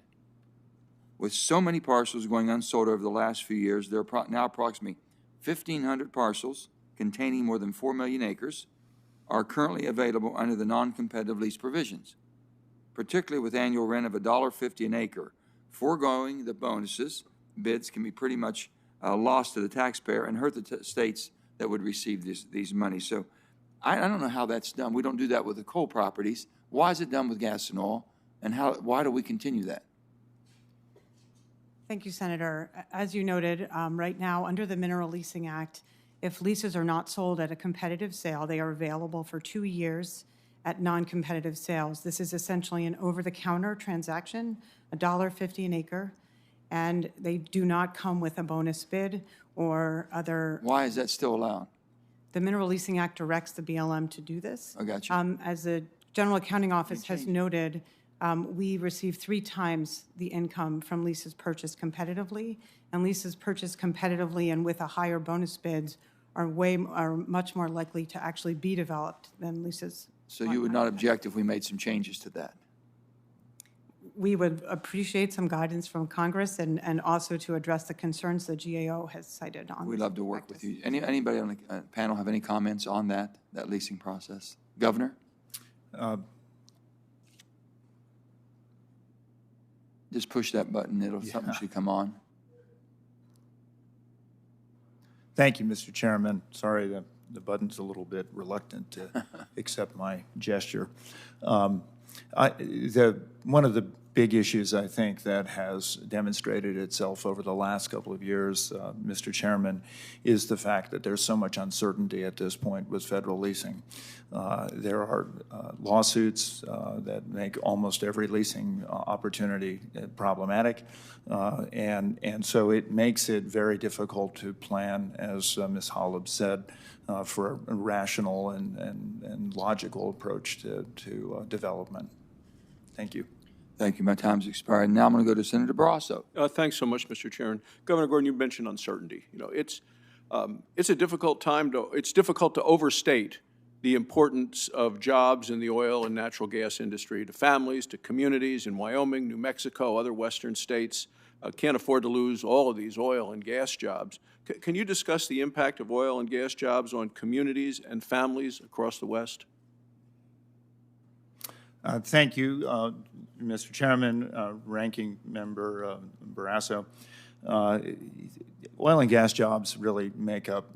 With so many parcels going unsold over the last few years, there are now approximately 1,500 parcels containing more than 4 million acres are currently available under the non-competitive lease provisions, particularly with annual rent of $1.50 an acre. Foregoing the bonuses, bids can be pretty much lost to the taxpayer and hurt the states that would receive these monies. So I don't know how that's done. We don't do that with the coal properties. Why is it done with gas and oil, and why do we continue that? Thank you, Senator. As you noted, right now, under the Mineral Leasing Act, if leases are not sold at a competitive sale, they are available for 2 years at non-competitive sales. This is essentially an over-the-counter transaction, $1.50 an acre, and they do not come with a bonus bid or other. Why is that still allowed? The Mineral Leasing Act directs the BLM to do this. I got you. As the General Accounting Office has noted, we receive 3 times the income from leases purchased competitively, and leases purchased competitively and with a higher bonus bids are much more likely to actually be developed than leases. So you would not object if we made some changes to that? We would appreciate some guidance from Congress and also to address the concerns the GAO has cited on. We'd love to work with you. Anybody on the panel have any comments on that leasing process? Governor? Just push that button. Something should come on. Thank you, Mr. Chairman. Sorry, the button's a little bit reluctant to accept my gesture. One of the big issues, I think, that has demonstrated itself over the last couple of years, Mr. Chairman, is the fact that there's so much uncertainty at this point with federal leasing. There are lawsuits that make almost every leasing opportunity problematic, and so it makes it very difficult to plan, as Ms. Hollop said, for a rational and logical approach to development. Thank you. Thank you. My time's expired. Now I'm going to go to Senator Barrasso. Thanks so much, Mr. Chairman. Governor Gordon, you mentioned uncertainty. You know, it's a difficult time it's difficult to overstate the importance of jobs in the oil and natural gas industry to families, to communities in Wyoming, New Mexico, other western states. Can't afford to lose all of these oil and gas jobs. Can you discuss the impact of oil and gas jobs on communities and families across the West? Thank you, Mr. Chairman, Ranking Member Barrasso. Oil and gas jobs really make up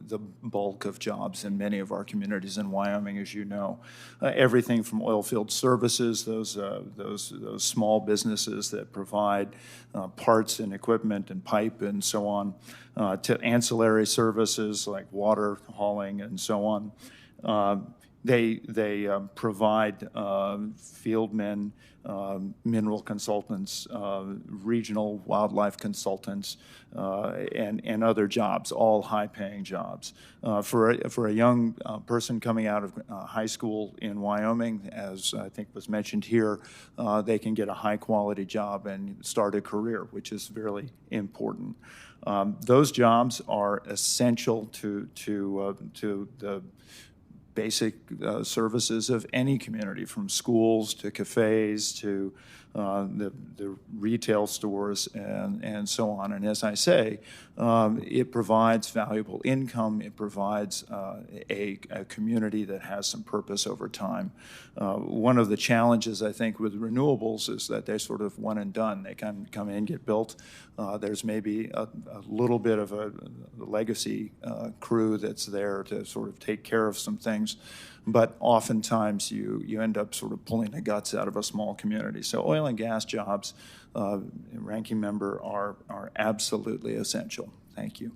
the bulk of jobs in many of our communities in Wyoming, as you know. Everything from oil field services, those small businesses that provide parts and equipment and pipe and so on, to ancillary services like water hauling and so on. They provide fieldmen, mineral consultants, regional wildlife consultants, and other jobs, all high-paying jobs. For a young person coming out of high school in Wyoming, as I think was mentioned here, they can get a high-quality job and start a career, which is really important. Those jobs are essential to the basic services of any community, from schools to cafes to the retail stores and so on. And as I say, it provides valuable income. It provides a community that has some purpose over time. One of the challenges, I think, with renewables is that they're sort of one and done. They can come in, get built. There's maybe a little bit of a legacy crew that's there to sort of take care of some things. But oftentimes you end up sort of pulling the guts out of a small community. So oil and gas jobs, Ranking Member, are absolutely essential. Thank you.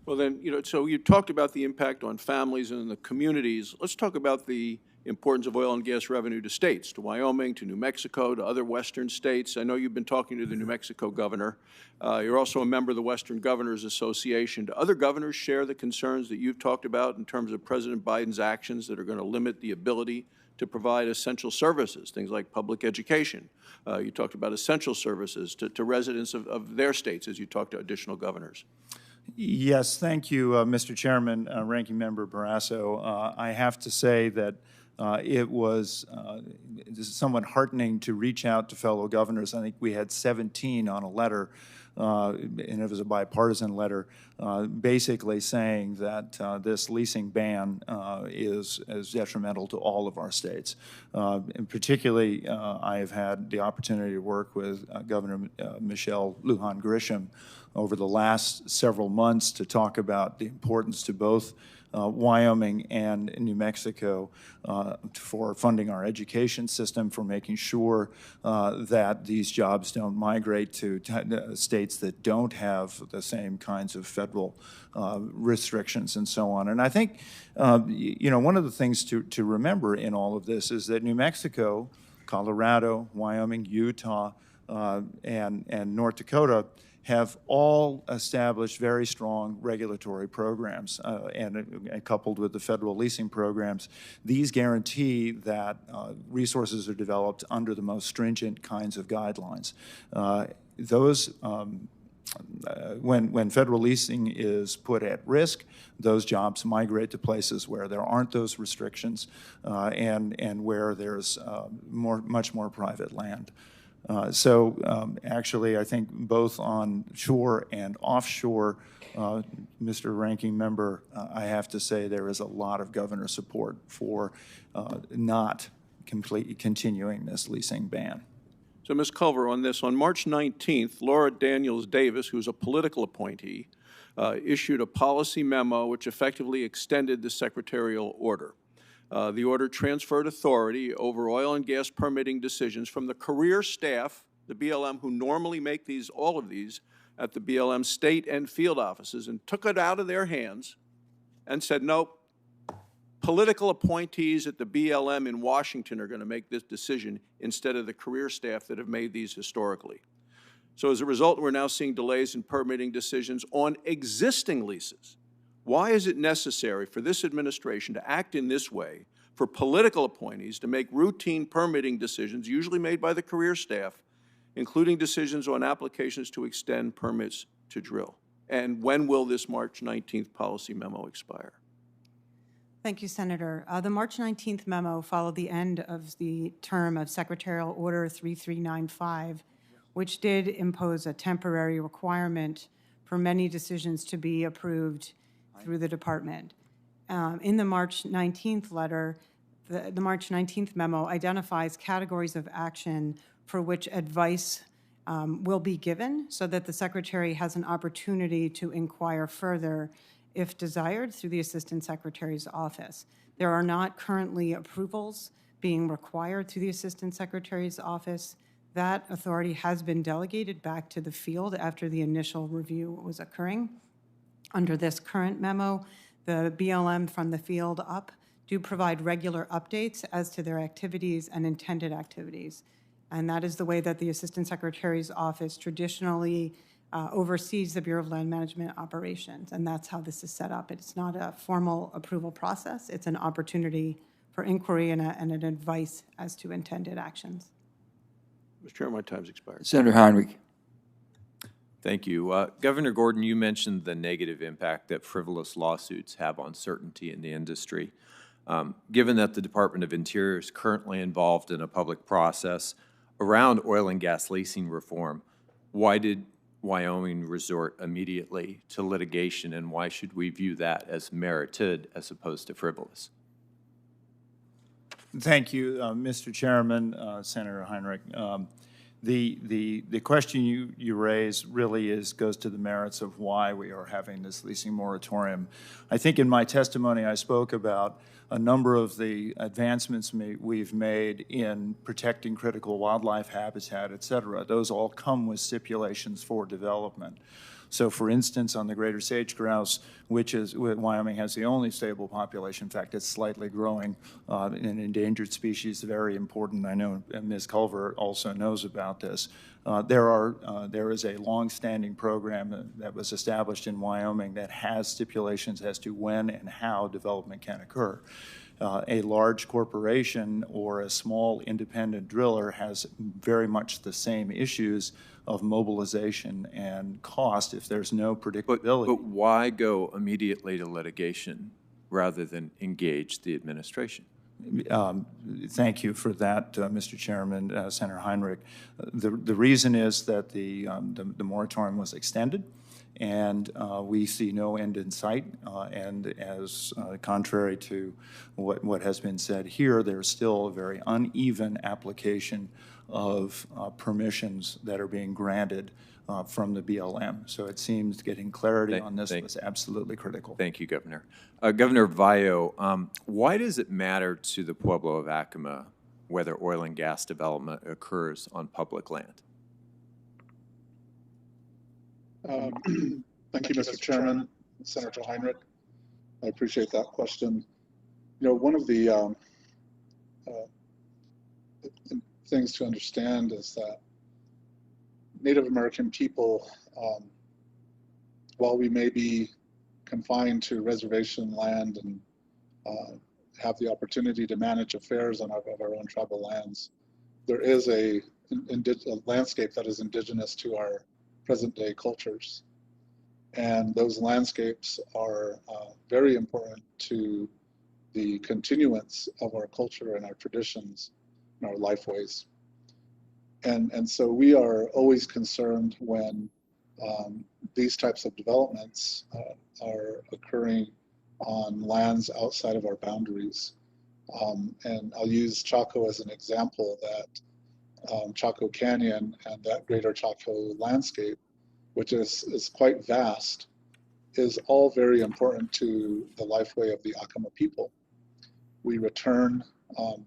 Well then, you know, so you talked about the impact on families and the communities. Let's talk about the importance of oil and gas revenue to states, to Wyoming, to New Mexico, to other western states. I know you've been talking to the New Mexico governor. You're also a member of the Western Governors Association. Do other governors share the concerns that you've talked about in terms of President Biden's actions that are going to limit the ability to provide essential services, things like public education? You talked about essential services to residents of their states as you talked to additional governors. Yes, thank you, Mr. Chairman, Ranking Member Barrasso. I have to say that it was somewhat heartening to reach out to fellow governors. I think we had 17 on a letter, and it was a bipartisan letter, basically saying that this leasing ban is detrimental to all of our states. And particularly, I have had the opportunity to work with Governor Michelle Lujan Grisham over the last several months to talk about the importance to both Wyoming and New Mexico for funding our education system, for making sure that these jobs don't migrate to states that don't have the same kinds of federal restrictions and so on. And I think, you know, one of the things to remember in all of this is that New Mexico, Colorado, Wyoming, Utah, and North Dakota have all established very strong regulatory programs, and coupled with the federal leasing programs, these guarantee that resources are developed under the most stringent kinds of guidelines. When federal leasing is put at risk, those jobs migrate to places where there aren't those restrictions and where there's much more private land. Actually, I think both on shore and offshore, Mr. Ranking Member, I have to say there is a lot of governor support for not completely continuing this leasing ban. So, Ms. Culver, on this, on March 19th, Laura Daniels Davis, who's a political appointee, issued a policy memo which effectively extended the secretarial order. The order transferred authority over oil and gas permitting decisions from the career staff, the BLM, who normally make all of these at the BLM state and field offices, and took it out of their hands and said, nope, political appointees at the BLM in Washington are going to make this decision instead of the career staff that have made these historically. So as a result, we're now seeing delays in permitting decisions on existing leases. Why is it necessary for this administration to act in this way, for political appointees to make routine permitting decisions, usually made by the career staff, including decisions on applications to extend permits to drill? And when will this March 19th policy memo expire? Thank you, Senator. The March 19th memo followed the end of the term of Secretarial Order 3395, which did impose a temporary requirement for many decisions to be approved through the department. In the March 19th letter, the March 19th memo identifies categories of action for which advice will be given so that the Secretary has an opportunity to inquire further if desired through the Assistant Secretary's office. There are not currently approvals being required through the Assistant Secretary's office. That authority has been delegated back to the field after the initial review was occurring. Under this current memo, the BLM from the field up do provide regular updates as to their activities and intended activities. And that is the way that the Assistant Secretary's office traditionally oversees the Bureau of Land Management operations, and that's how this is set up. It's not a formal approval process. It's an opportunity for inquiry and an advice as to intended actions. Mr. Chairman, my time's expired. Senator Heinrich. Thank you. Governor Gordon, you mentioned the negative impact that frivolous lawsuits have on certainty in the industry. Given that the Department of Interior is currently involved in a public process around oil and gas leasing reform, why did Wyoming resort immediately to litigation, and why should we view that as merited as opposed to frivolous? Thank you, Mr. Chairman, Senator Heinrich. The question you raise really goes to the merits of why we are having this leasing moratorium. I think in my testimony I spoke about a number of the advancements we've made in protecting critical wildlife habitat, et cetera. Those all come with stipulations for development. So, for instance, on the greater sage-grouse, Wyoming has the only stable population. In fact, it's slightly growing. An endangered species, very important. I know Ms. Culver also knows about this. There is a long-standing program that was established in Wyoming that has stipulations as to when and how development can occur. A large corporation or a small independent driller has very much the same issues of mobilization and cost if there's no predictability. But why go immediately to litigation rather than engage the administration? Thank you for that, Mr. Chairman, Senator Heinrich. The reason is that the moratorium was extended, and we see no end in sight. And as contrary to what has been said here, there's still a very uneven application of permissions that are being granted from the BLM. So it seems getting clarity on this was absolutely critical. Thank you, Governor. Governor Vallo, why does it matter to the Pueblo of Acoma whether oil and gas development occurs on public land? Thank you, Mr. Chairman, Senator Heinrich. I appreciate that question. You know, one of the things to understand is that Native American people, while we may be confined to reservation land and have the opportunity to manage affairs on our own tribal lands, there is a landscape that is indigenous to our present-day cultures. And those landscapes are very important to the continuance of our culture and our traditions and our lifeways. And so we are always concerned when these types of developments are occurring on lands outside of our boundaries. And I'll use Chaco as an example, that Chaco Canyon and that greater Chaco landscape, which is quite vast, is all very important to the lifeway of the Acoma people. We return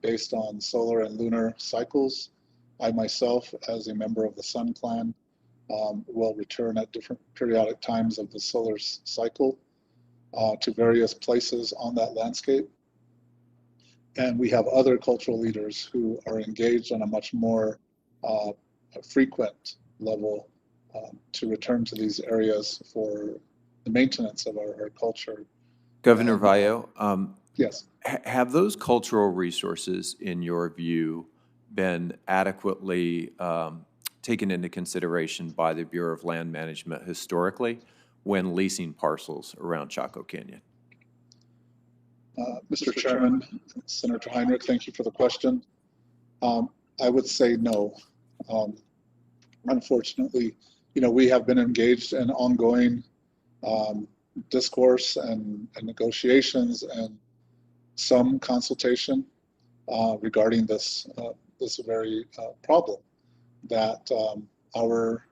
based on solar and lunar cycles. I myself, as a member of the Sun Clan, will return at different periodic times of the solar cycle to various places on that landscape. And we have other cultural leaders who are engaged on a much more frequent level to return to these areas for the maintenance of our culture. Governor Vallo, yes. Have those cultural resources, in your view, been adequately taken into consideration by the Bureau of Land Management historically when leasing parcels around Chaco Canyon? Mr. Chairman, Senator Heinrich, thank you for the question. I would say no. Unfortunately, we have been engaged in ongoing discourse and negotiations and some consultation regarding this very problem that our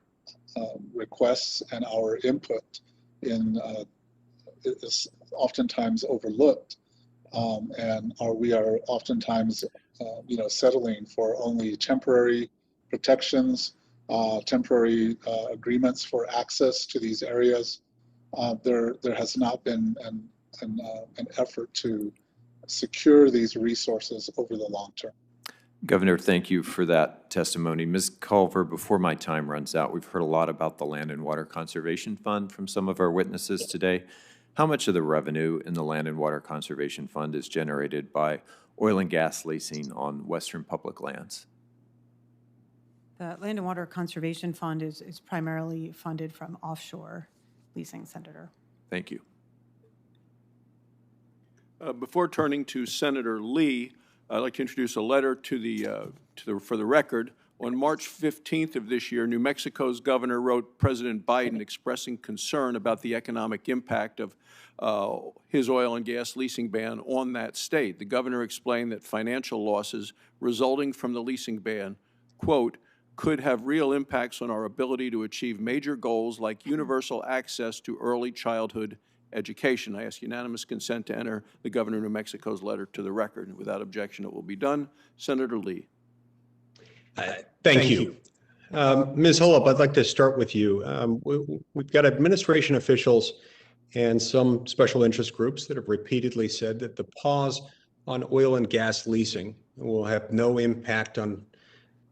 requests and our input in is oftentimes overlooked, and we are oftentimes settling for only temporary protections, temporary agreements for access to these areas. There has not been an effort to secure these resources over the long term. Governor, thank you for that testimony. Ms. Culver, before my time runs out, we've heard a lot about the Land and Water Conservation Fund from some of our witnesses today. How much of the revenue in the Land and Water Conservation Fund is generated by oil and gas leasing on Western public lands? The Land and Water Conservation Fund is primarily funded from offshore leasing, Senator. Thank you. Before turning to Senator Lee, I'd like to introduce a letter for the record. On March 15th of this year, New Mexico's governor wrote President Biden expressing concern about the economic impact of his oil and gas leasing ban on that state. The governor explained that financial losses resulting from the leasing ban, quote, could have real impacts on our ability to achieve major goals like universal access to early childhood education. I ask unanimous consent to enter the governor of New Mexico's letter to the record. And without objection, it will be done. Senator Lee. Thank you. Ms. Hollop, I'd like to start with you. We've got administration officials and some special interest groups that have repeatedly said that the pause on oil and gas leasing will have no impact on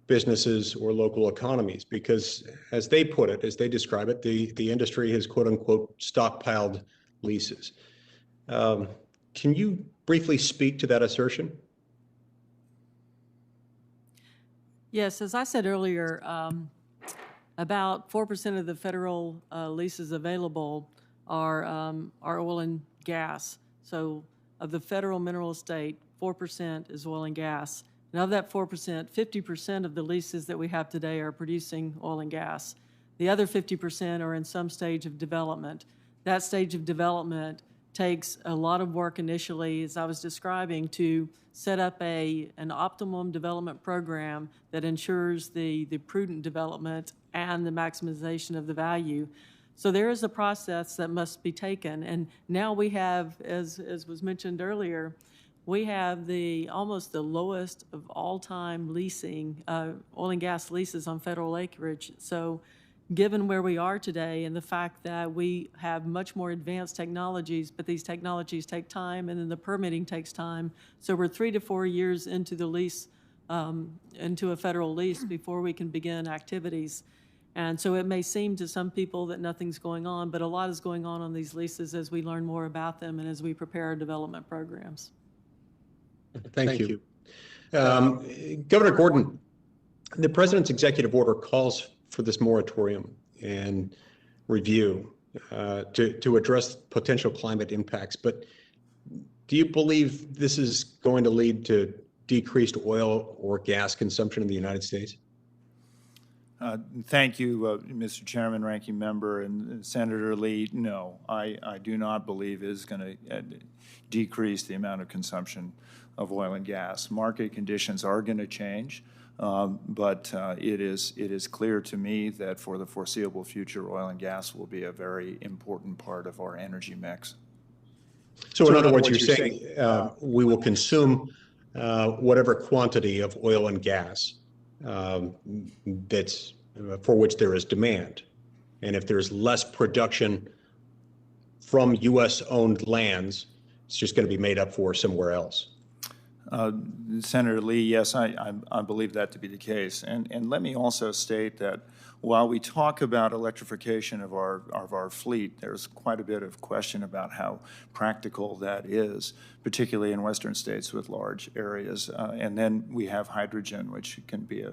businesses or local economies because, as they put it, as they describe it, the industry has, quote unquote, stockpiled leases. Can you briefly speak to that assertion? Yes, as I said earlier, about 4% of the federal leases available are oil and gas. So of the federal mineral estate, 4% is oil and gas. And of that 4%, 50% of the leases that we have today are producing oil and gas. The other 50% are in some stage of development. That stage of development takes a lot of work initially, as I was describing, to set up an optimum development program that ensures the prudent development and the maximization of the value. So there is a process that must be taken. And now we have, as was mentioned earlier, we have almost the lowest of all-time leasing, oil and gas leases on federal acreage. So given where we are today and the fact that we have much more advanced technologies, but these technologies take time and then the permitting takes time. So we're 3 to 4 years into the lease, into a federal lease before we can begin activities. And so it may seem to some people that nothing's going on, but a lot is going on these leases as we learn more about them and as we prepare our development programs. Thank you. Governor Gordon, the president's executive order calls for this moratorium and review to address potential climate impacts. But do you believe this is going to lead to decreased oil or gas consumption in the United States? Thank you, Mr. Chairman, Ranking Member, and Senator Lee. No, I do not believe it is going to decrease the amount of consumption of oil and gas. Market conditions are going to change, but it is clear to me that for the foreseeable future, oil and gas will be a very important part of our energy mix. So in other words, you're saying we will consume whatever quantity of oil and gas that's for which there is demand. And if there's less production from U.S.-owned lands, it's just going to be made up for somewhere else. Senator Lee, yes, I believe that to be the case. And let me also state that While we talk about electrification of our fleet, there's quite a bit of question about how practical that is, particularly in western states with large areas. And then we have hydrogen, which can be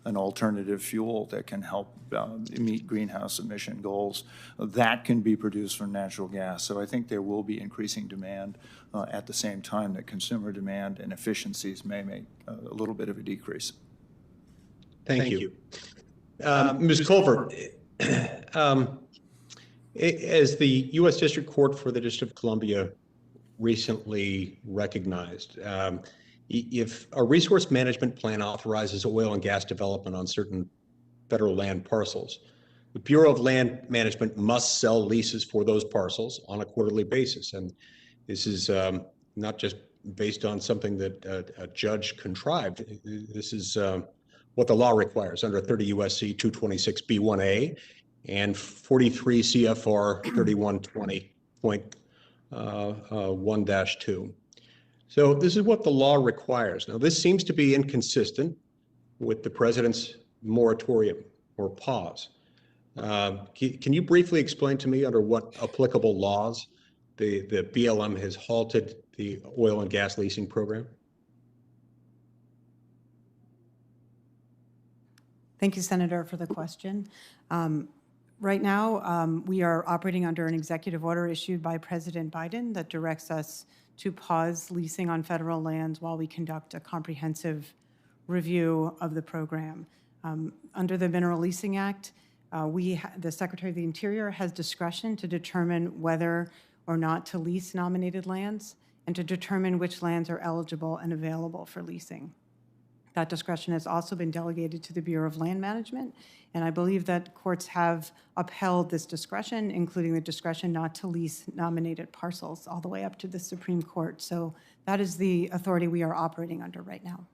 an alternative fuel that can help meet greenhouse emission goals. That can be produced from natural gas. So I think there will be increasing demand at the same time that consumer demand and efficiencies may make a little bit of a decrease. Thank you. Ms. Culver, as the U.S. District Court for the District of Columbia recently recognized, if a resource management plan authorizes oil and gas development on certain federal land parcels, the Bureau of Land Management must sell leases for those parcels on a quarterly basis. And this is not just based on something that a judge contrived. This is what the law requires under 30 U.S.C. 226B1A and 43 CFR 3120.1-2. So this is what the law requires. Now, this seems to be inconsistent with the president's moratorium or pause. Can you briefly explain to me under what applicable laws the BLM has halted the oil and gas leasing program? Thank you, Senator, for the question. Right now, we are operating under an executive order issued by President Biden that directs us to pause leasing on federal lands while we conduct a comprehensive review of the program. Under the Mineral Leasing Act, the Secretary of the Interior has discretion to determine whether or not to lease nominated lands and to determine which lands are eligible and available for leasing. That discretion has also been delegated to the Bureau of Land Management, and I believe that courts have upheld this discretion, including the discretion not to lease nominated parcels all the way up to the Supreme Court. So that is the authority we are operating under right now.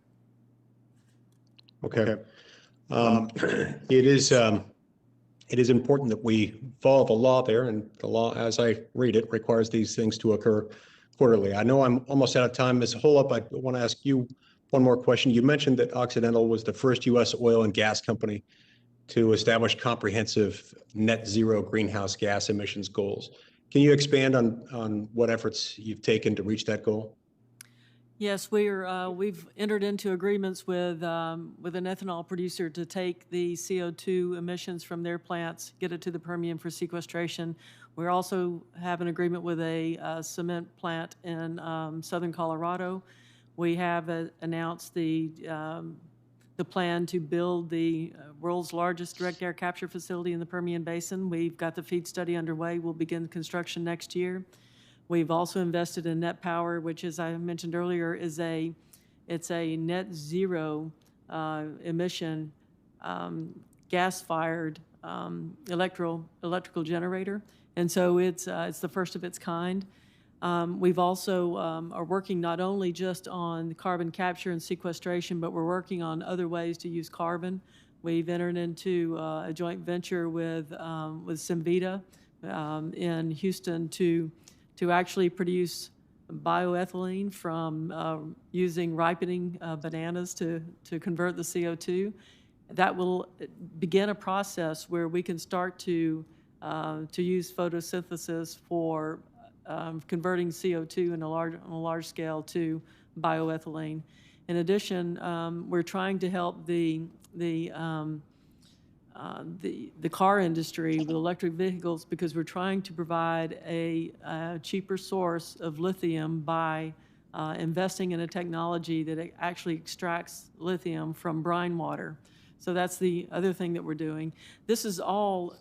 Okay. It is important that we follow the law there, and the law, as I read it, requires these things to occur quarterly. I know I'm almost out of time. Ms. Hollop, I want to ask you one more question. You mentioned that Occidental was the first U.S. oil and gas company to establish comprehensive net zero greenhouse gas emissions goals. Can you expand on what efforts you've taken to reach that goal? Yes, we've entered into agreements with an ethanol producer to take the CO2 emissions from their plants, get it to the Permian for sequestration. We also have an agreement with a cement plant in southern Colorado. We have announced the plan to build the world's largest direct air capture facility in the Permian Basin. We've got the FEED study underway. We'll begin construction next year. We've also invested in Net Power, which, as I mentioned earlier, it's a net zero emission gas-fired electrical generator, and so it's the first of its kind. We've also are working not only just on carbon capture and sequestration, but we're working on other ways to use carbon. We've entered into a joint venture with Cemvita in Houston to actually produce bioethylene from using ripening bananas to convert the CO2. That will begin a process where we can start to use photosynthesis for converting CO2 on a large scale to bioethylene. In addition, we're trying to help the car industry with electric vehicles because we're trying to provide a cheaper source of lithium by investing in a technology that actually extracts lithium from brine water. So that's the other thing that we're doing. This is all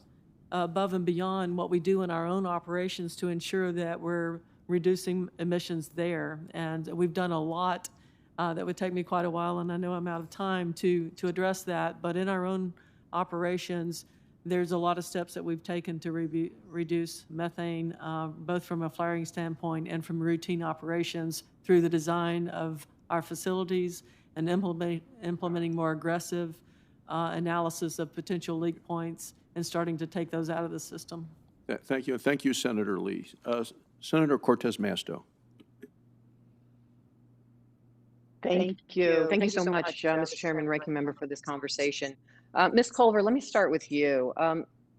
above and beyond what we do in our own operations to ensure that we're reducing emissions there. And we've done a lot that would take me quite a while, and I know I'm out of time to address that. But in our own operations, there's a lot of steps that we've taken to reduce methane, both from a flaring standpoint and from routine operations through the design of our facilities and implementing more aggressive analysis of potential leak points and starting to take those out of the system. Thank you. Thank you, Senator Lee. Senator Cortez Masto. Thank you. Thank you so much, Mr. Chairman, Ranking Member, for this conversation. Ms. Culver, let me start with you.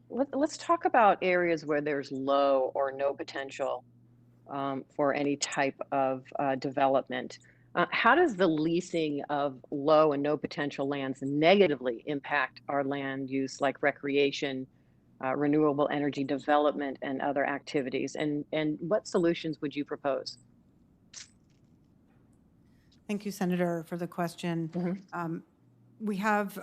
Let's talk about areas where there's low or no potential for any type of development. How does the leasing of low and no potential lands negatively impact our land use, like recreation, renewable energy development, and other activities? And what solutions would you propose? Thank you, Senator, for the question. We have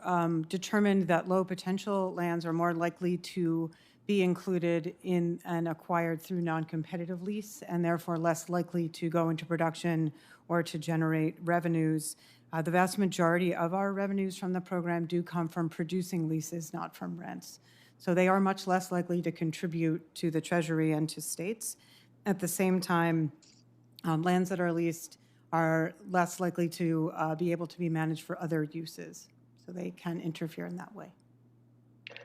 determined that low potential lands are more likely to be included in and acquired through non-competitive lease, and therefore less likely to go into production or to generate revenues. The vast majority of our revenues from the program do come from producing leases, not from rents. So they are much less likely to contribute to the Treasury and to states. At the same time, lands that are leased are less likely to be able to be managed for other uses. So they can interfere in that way.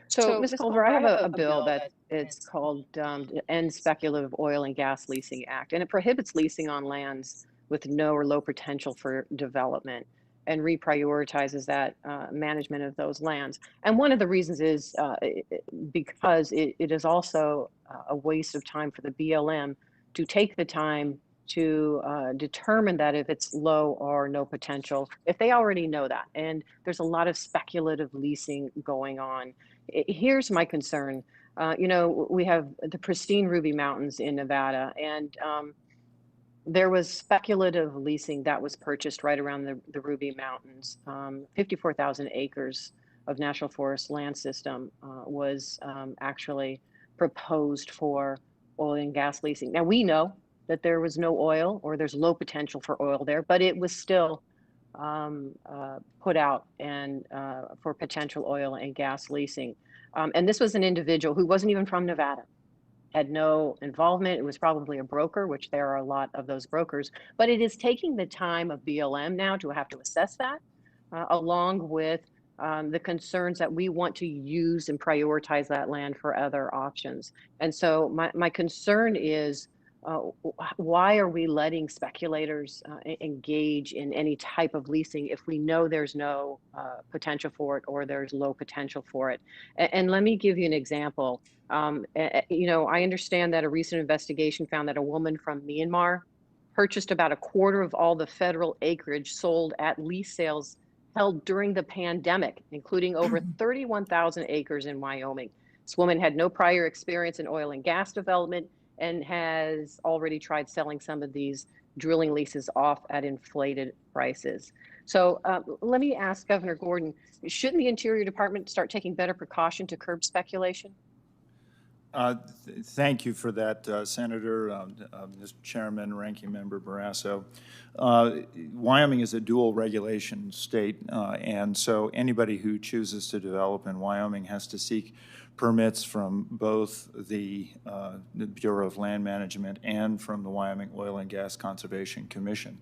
So, Ms. Culver, I have a bill that it's called the End Speculative Oil and Gas Leasing Act, and it prohibits leasing on lands with no or low potential for development and reprioritizes that management of those lands. And one of the reasons is because it is also a waste of time for the BLM to take the time to determine that if it's low or no potential, if they already know that. And there's a lot of speculative leasing going on. Here's my concern. We have the pristine Ruby Mountains in Nevada, and there was speculative leasing that was purchased right around the Ruby Mountains. 54,000 acres of National Forest land system was actually proposed for oil and gas leasing. Now, we know that there was no oil, or there's low potential for oil there, but it was still put out and for potential oil and gas leasing. And this was an individual who wasn't even from Nevada, had no involvement. It was probably a broker, which there are a lot of those brokers, but it is taking the time of BLM now to have to assess that, along with the concerns that we want to use and prioritize that land for other options. And so my concern is, why are we letting speculators engage in any type of leasing if we know there's no potential for it, or there's low potential for it? And let me give you an example. I understand that a recent investigation found that a woman from Myanmar purchased about a quarter of all the federal acreage sold at lease sales held during the pandemic, including over 31,000 acres in Wyoming. This woman had no prior experience in oil and gas development and has already tried selling some of these drilling leases off at inflated prices. So let me ask Governor Gordon, shouldn't the Interior Department start taking better precaution to curb speculation? Thank you for that, Senator, Mr. Chairman, Ranking Member Barrasso. Wyoming is a dual regulation state, and so anybody who chooses to develop in Wyoming has to seek permits from both the Bureau of Land Management and from the Wyoming Oil and Gas Conservation Commission.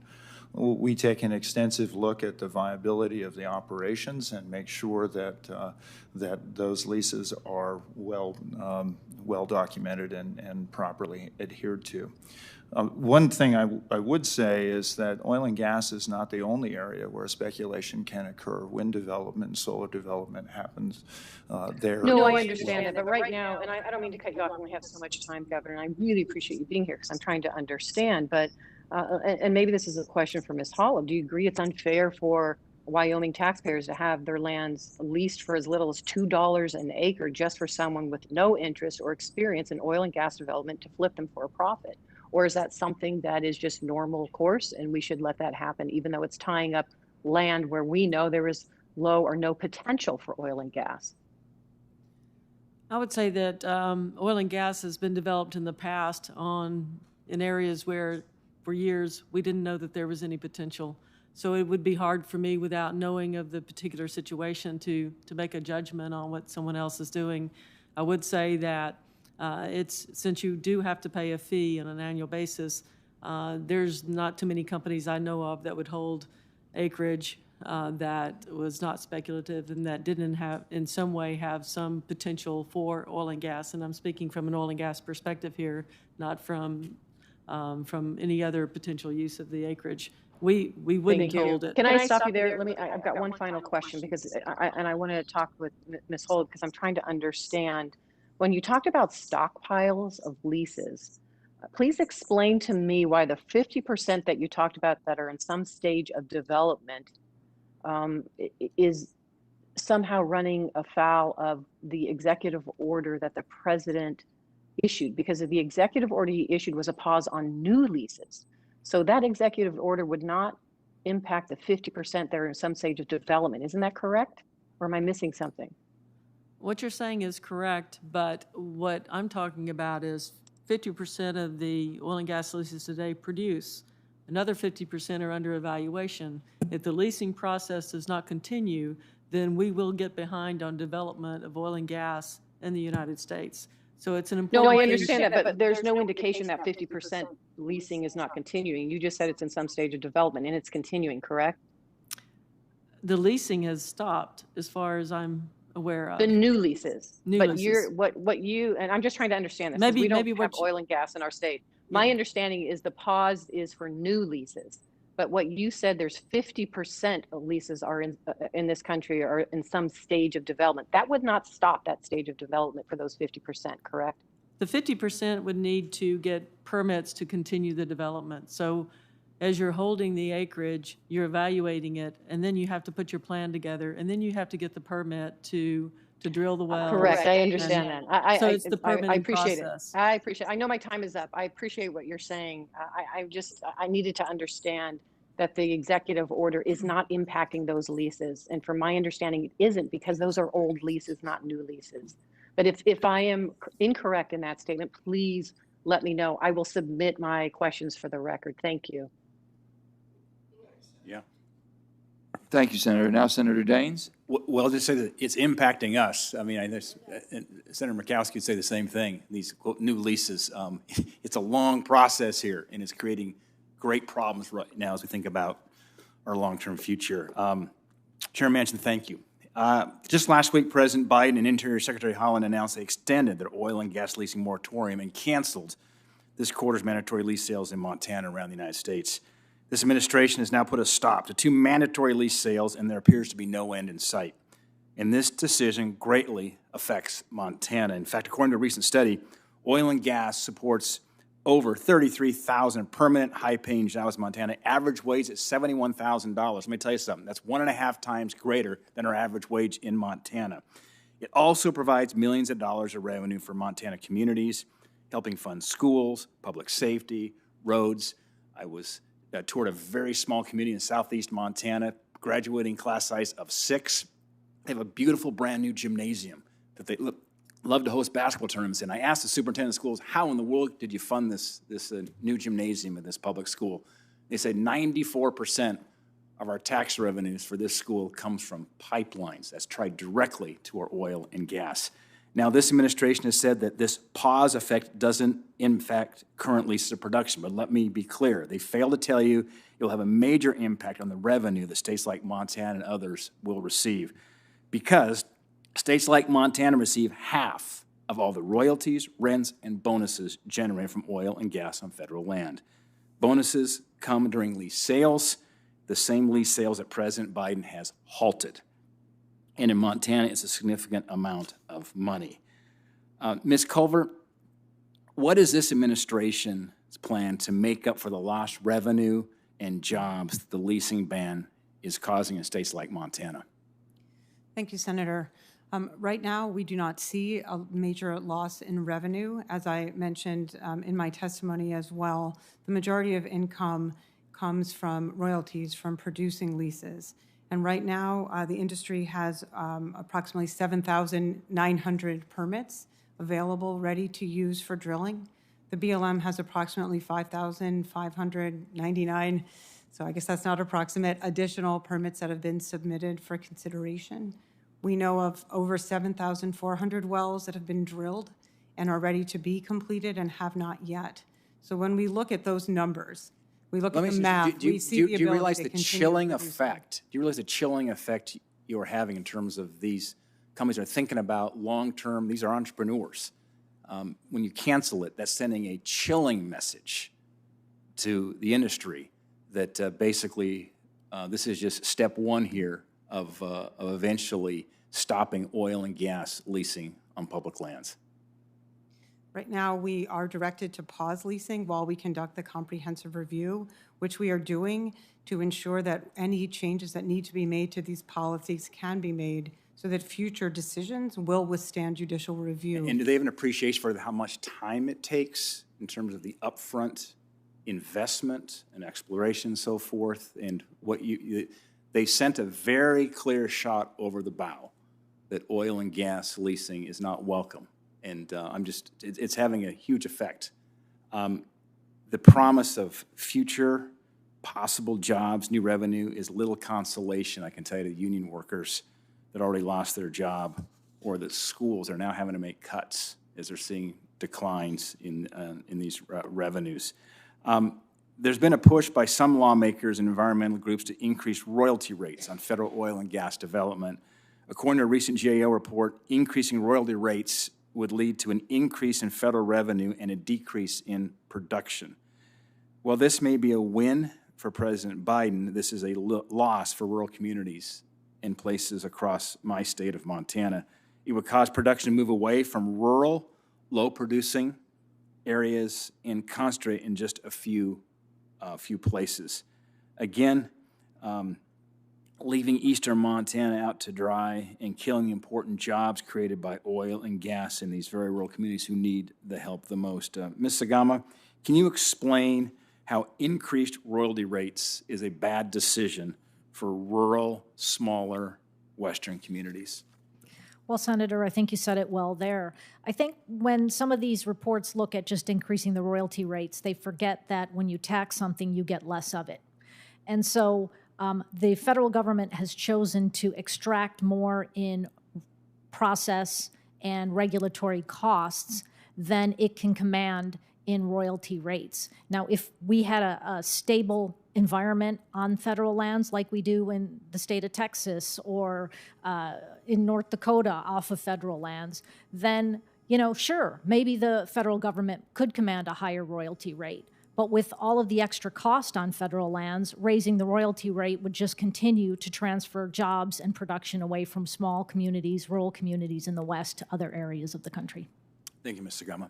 We take an extensive look at the viability of the operations and make sure that that those leases are well documented and properly adhered to. One thing I would say is that oil and gas is not the only area where speculation can occur. Wind development and solar development happens there. No, I understand that, but right now, and I don't mean to cut you off, I only have so much time, Governor, and I really appreciate you being here because I'm trying to understand, but and maybe this is a question for Ms. Hollop. Do you agree it's unfair for Wyoming taxpayers to have their lands leased for as little as $2 an acre just for someone with no interest or experience in oil and gas development to flip them for a profit? Or is that something that is just normal course and we should let that happen, even though it's tying up land where we know there is low or no potential for oil and gas? I would say that oil and gas has been developed in the past in areas where for years we didn't know that there was any potential. So it would be hard for me, without knowing of the particular situation, to make a judgment on what someone else is doing. I would say that since you do have to pay a fee on an annual basis, there's not too many companies I know of that would hold acreage that was not speculative and that didn't have, in some way, have some potential for oil and gas. And I'm speaking from an oil and gas perspective here, not from any other potential use of the acreage. We wouldn't Thank you. hold it. Can I stop you there? I've got one final question because I want to talk with Ms. Hollop because I'm trying to understand. When you talked about stockpiles of leases, please explain to me why the 50% that you talked about that are in some stage of development is somehow running afoul of the executive order that the president issued, because the executive order he issued was a pause on new leases. So that executive order would not impact the 50% that are in some stage of development. Isn't that correct? Or am I missing something? What you're saying is correct, but what I'm talking about is 50% of the oil and gas leases today produce. Another 50% are under evaluation. If the leasing process does not continue, then we will get behind on development of oil and gas in the United States. So it's an important No, I thing. understand that, but there's no indication that 50% leasing is not continuing. You just said it's in some stage of development and it's continuing, correct? The leasing has stopped as far as I'm aware of. The new leases. New but leases. You're what you, and I'm just trying to understand this. Maybe we don't what have you- oil and gas in our state. My understanding is the pause is for new leases. But what you said, there's 50% of leases are in this country are in some stage of development. That would not stop that stage of development for those 50%, correct? The 50% would need to get permits to continue the development. So as you're holding the acreage, you're evaluating it, and then you have to put your plan together, and then you have to get the permit to drill the well. Correct, I understand that. So it's the permitting I appreciate process. it. I appreciate it. I know my time is up. I appreciate what you're saying. I needed to understand that the executive order is not impacting those leases. And from my understanding, it isn't, because those are old leases, not new leases. But if I am incorrect in that statement, please let me know. I will submit my questions for the record. Thank you. Yeah. Thank you, Senator. Now, Senator Daines. Well, just say that it's impacting us. I mean, Senator Murkowski would say the same thing. These quote, new leases, it's a long process here, and it's creating great problems right now as we think about our long-term future. Chairman Manchin, thank you. Just last week, President Biden and Interior Secretary Holland announced they extended their oil and gas leasing moratorium and canceled this quarter's mandatory lease sales in Montana around the United States. This administration has now put a stop to 2 mandatory lease sales, and there appears to be no end in sight. And this decision greatly affects Montana. In fact, according to a recent study, oil and gas supports over 33,000 permanent high-paying jobs in Montana. Average wage is $71,000. Let me tell you something. That's 1.5 times greater than our average wage in Montana. It also provides millions of dollars of revenue for Montana communities, helping fund schools, public safety, roads. I toured a very small community in southeast Montana, graduating class size of 6. They have a beautiful brand new gymnasium that they love to host basketball tournaments in. I asked the superintendent of schools, how in the world did you fund this new gymnasium at this public school? They said 94% of our tax revenues for this school comes from pipelines that's tied directly to our oil and gas. Now, this administration has said that this pause effect doesn't impact current leases of production, but let me be clear. They fail to tell you it will have a major impact on the revenue that states like Montana and others will receive, because states like Montana receive half of all the royalties, rents, and bonuses generated from oil and gas on federal land. Bonuses come during lease sales, the same lease sales that President Biden has halted. And in Montana, it's a significant amount of money. Ms. Culver, what is this administration's plan to make up for the lost revenue and jobs the leasing ban is causing in states like Montana? Thank you, Senator. Right now, we do not see a major loss in revenue. As I mentioned in my testimony as well, the majority of income comes from royalties from producing leases. And right now, the industry has approximately 7,900 permits available, ready to use for drilling. The BLM has approximately 5,599, so I guess that's not approximate, additional permits that have been submitted for consideration. We know of over 7,400 wells that have been drilled and are ready to be completed and have not yet. So when we look at those numbers, we look at the math, we see the ability to continue. Do you realize the chilling effect? Do you realize the chilling effect you're having in terms of these companies are thinking about long-term? These are entrepreneurs. When you cancel it, that's sending a chilling message to the industry that basically this is just step one here of eventually stopping oil and gas leasing on public lands? Right now, we are directed to pause leasing while we conduct the comprehensive review, which we are doing to ensure that any changes that need to be made to these policies can be made so that future decisions will withstand judicial review. And do they have an appreciation for how much time it takes in terms of the upfront investment and exploration and so forth? And what they sent a very clear shot over the bow that oil and gas leasing is not welcome. And it's having a huge effect. The promise of future possible jobs, new revenue, is little consolation, I can tell you, to union workers that already lost their job, or that schools are now having to make cuts as they're seeing declines in these revenues. There's been a push by some lawmakers and environmental groups to increase royalty rates on federal oil and gas development. According to a recent GAO report, increasing royalty rates would lead to an increase in federal revenue and a decrease in production. While this may be a win for President Biden, this is a loss for rural communities in places across my state of Montana. It would cause production to move away from rural, low-producing areas and concentrate in just a few places. Again, leaving eastern Montana out to dry and killing important jobs created by oil and gas in these very rural communities who need the help the most. Ms. Sagama, can you explain how increased royalty rates is a bad decision for rural, smaller western communities? Well, Senator, I think you said it well there. I think when some of these reports look at just increasing the royalty rates, they forget that when you tax something, you get less of it. And so the federal government has chosen to extract more in process and regulatory costs than it can command in royalty rates. Now, if we had a stable environment on federal lands like we do in the state of Texas or in North Dakota off of federal lands, then, sure, maybe the federal government could command a higher royalty rate. But with all of the extra cost on federal lands, raising the royalty rate would just continue to transfer jobs and production away from small communities, rural communities in the West to other areas of the country. Thank you, Ms. Sagama.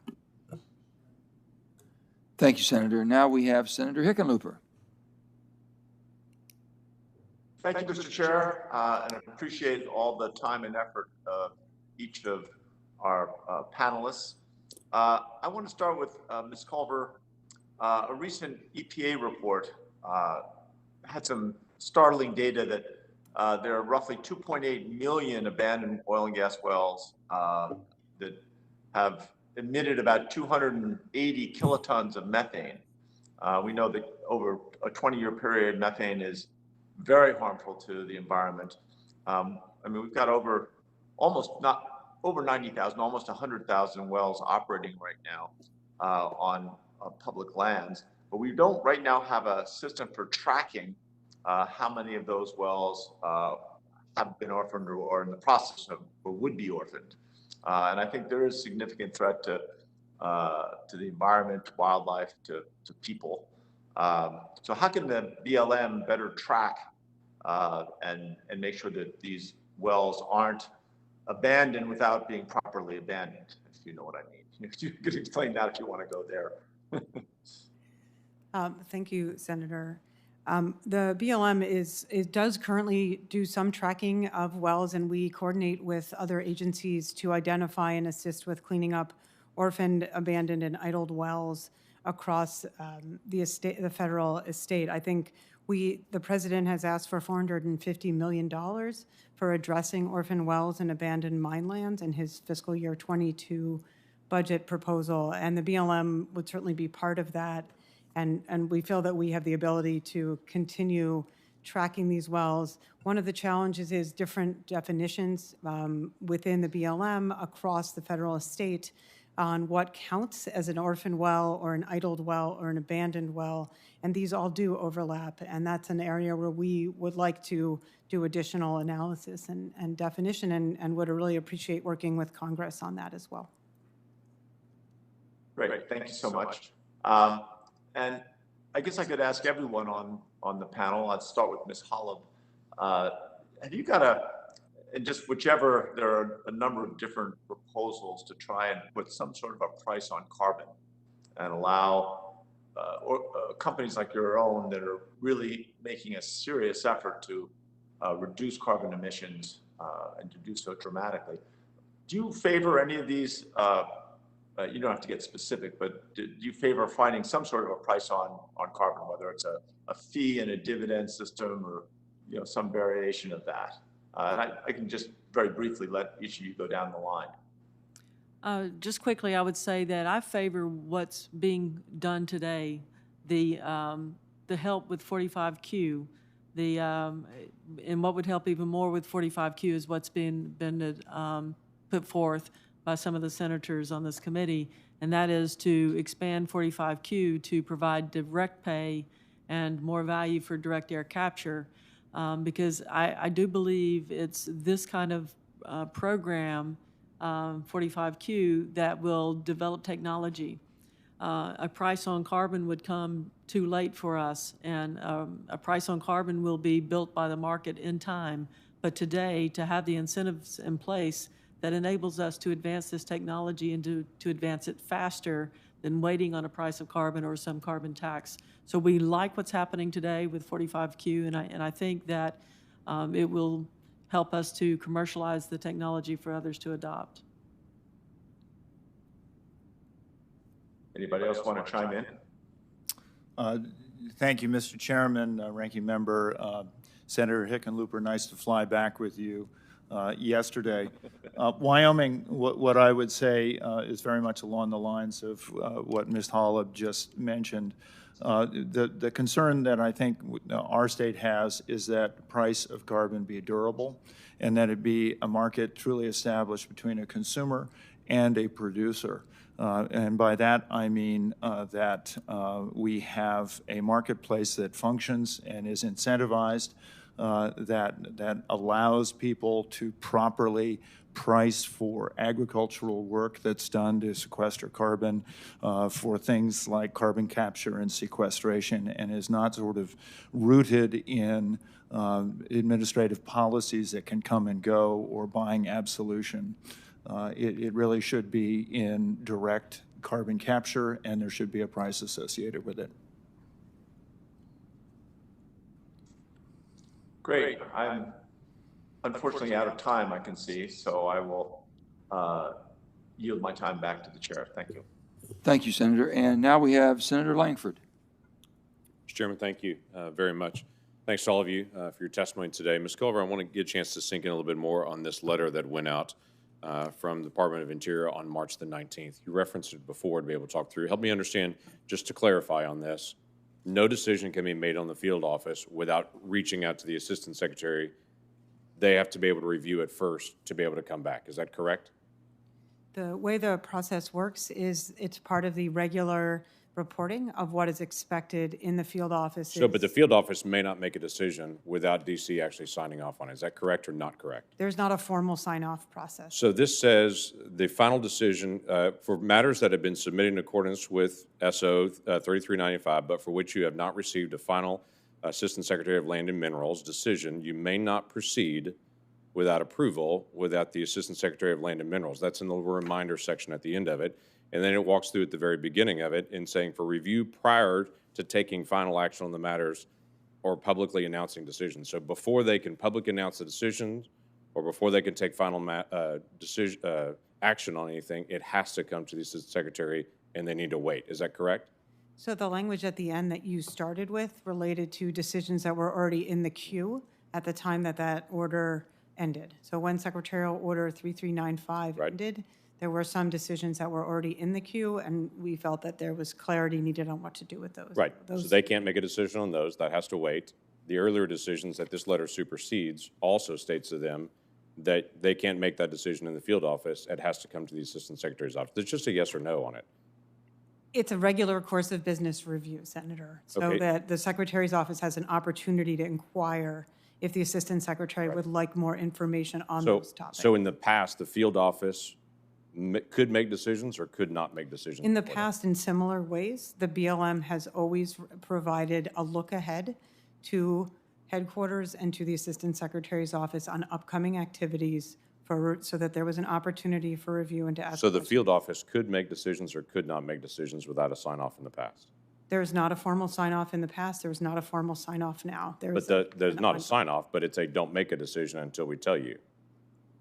Thank you, Senator. Now we have Senator Hickenlooper. Thank you, Mr. Chair, and I appreciate all the time and effort of each of our panelists. I want to start with Ms. Culver. A recent EPA report had some startling data that there are roughly 2.8 million abandoned oil and gas wells that have emitted about 280 kilotons of methane. We know that over a 20-year period, methane is very harmful to the environment. We've got over 90,000, almost 100,000 wells operating right now on public lands, but we don't right now have a system for tracking how many of those wells have been orphaned or in the process of or would be orphaned. And I think there is significant threat to the environment, to wildlife, to people. So how can the BLM better track and make sure that these wells aren't abandoned without being properly abandoned, if you know what I mean? You could explain that if you want to go there. Thank you, Senator. The BLM does currently do some tracking of wells, and we coordinate with other agencies to identify and assist with cleaning up orphaned, abandoned, and idled wells across the federal estate. I think the president has asked for $450 million for addressing orphaned wells and abandoned mine lands in his fiscal year 22 budget proposal, and the BLM would certainly be part of that. And we feel that we have the ability to continue tracking these wells. One of the challenges is different definitions within the BLM across the federal estate on what counts as an orphaned well or an idled well or an abandoned well, and these all do overlap, and that's an area where we would like to do additional analysis and definition and would really appreciate working with Congress on that as well. Great, thank you so much. And I guess I could ask everyone on on the panel. Let's start with Ms. Hollop. Have you got and just whichever, there are a number of different proposals to try and put some sort of a price on carbon and allow companies like your own that are really making a serious effort to reduce carbon emissions and to do so dramatically. Do you favor any of these? You don't have to get specific, but do you favor finding some sort of a price on carbon, whether it's a fee and a dividend system or some variation of that? And I can just very briefly let each of you go down the line. Just quickly, I would say that I favor what's being done today, the help with 45Q, and what would help even more with 45Q is what's been put forth by some of the senators on this committee, and that is to expand 45Q to provide direct pay and more value for direct air capture, because I do believe it's this kind of program, 45Q, that will develop technology. A price on carbon would come too late for us, and a price on carbon will be built by the market in time. But today, to have the incentives in place that enables us to advance this technology and to advance it faster than waiting on a price of carbon or some carbon tax. So we like what's happening today with 45Q, and I think that it will help us to commercialize the technology for others to adopt. Anybody else want to chime in? Thank you, Mr. Chairman, Ranking Member, Senator Hickenlooper. Nice to fly back with you yesterday. Wyoming, what I would say is very much along the lines of what Ms. Hollop just mentioned. The concern that I think our state has is that the price of carbon be durable and that it be a market truly established between a consumer and a producer. And by that, I mean that we have a marketplace that functions and is incentivized, that allows people to properly price for agricultural work that's done to sequester carbon, for things like carbon capture and sequestration, and is not sort of rooted in administrative policies that can come and go or buying absolution. It really should be in direct carbon capture, and there should be a price associated with it. Great. I'm unfortunately out of time, I can see, so I will yield my time back to the chair. Thank you. Thank you, Senator. And now we have Senator Lankford. Mr. Chairman, thank you very much. Thanks to all of you for your testimony today. Ms. Culver, I want to get a chance to sink in a little bit more on this letter that went out from the Department of Interior on March the 19th. You referenced it before to be able to talk through. Help me understand, just to clarify on this, no decision can be made on the field office without reaching out to the Assistant Secretary. They have to be able to review it first to be able to come back. Is that correct? The way the process works is it's part of the regular reporting of what is expected in the field office. So, but the field office may not make a decision without DC actually signing off on it. Is that correct or not correct? There's not a formal sign-off process. So this says the final decision for matters that have been submitted in accordance with SO 3395, but for which you have not received a final Assistant Secretary of Land and Minerals decision, you may not proceed without approval without the Assistant Secretary of Land and Minerals. That's in the reminder section at the end of it. And then it walks through at the very beginning of it in saying for review prior to taking final action on the matters or publicly announcing decisions. So before they can publicly announce the decisions or before they can take final action on anything, it has to come to the Assistant Secretary and they need to wait. Is that correct? So the language at the end that you started with related to decisions that were already in the queue at the time that that order ended. So when Secretarial Order 3395 ended, there were some decisions that were already in the queue, and we felt that there was clarity needed on what to do with those. Right. So they can't make a decision on those. That has to wait. The earlier decisions that this letter supersedes also states to them that they can't make that decision in the field office. It has to come to the Assistant Secretary's office. It's just a yes or no on it. It's a regular course of business review, Senator, so that the Secretary's office has an opportunity to inquire if the Assistant Secretary would like more information on those topics. So in the past, the field office could make decisions or could not make decisions? In the past, in similar ways, the BLM has always provided a look ahead to headquarters and to the Assistant Secretary's office on upcoming activities so that there was an opportunity for review and to ask So the questions. field office could make decisions or could not make decisions without a sign-off in the past? There is not a formal sign-off in the past. There is not a formal sign-off now. But there's not a sign-off, but it's a don't make a decision until we tell you.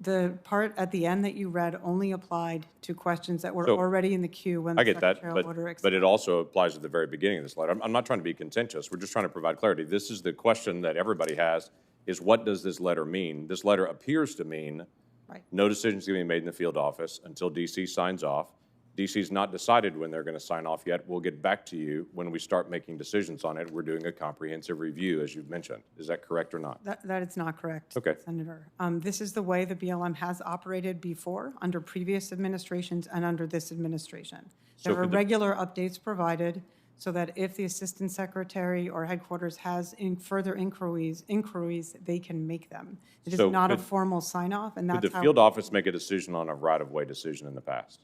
The part at the end that you read only applied to questions that were So, already in the queue when I the get that, secretarial order but expired. it also applies at the very beginning of this letter. I'm not trying to be contentious. We're just trying to provide clarity. This is the question that everybody has, is what does this letter mean? This letter appears to mean Right. no decisions going to be made in the field office until DC signs off. DC's not decided when they're going to sign off yet. We'll get back to you when we start making decisions on it. We're doing a comprehensive review, as you've mentioned. Is that correct or not? That is not correct, Okay. Senator. This is the way the BLM has operated before, under previous administrations and under this administration. So There are could the- regular updates provided so that if the Assistant Secretary or headquarters has further inquiries, they can make them. It is So not a could- formal sign-off, and Did that's the how. field office make a decision on a right-of-way decision in the past?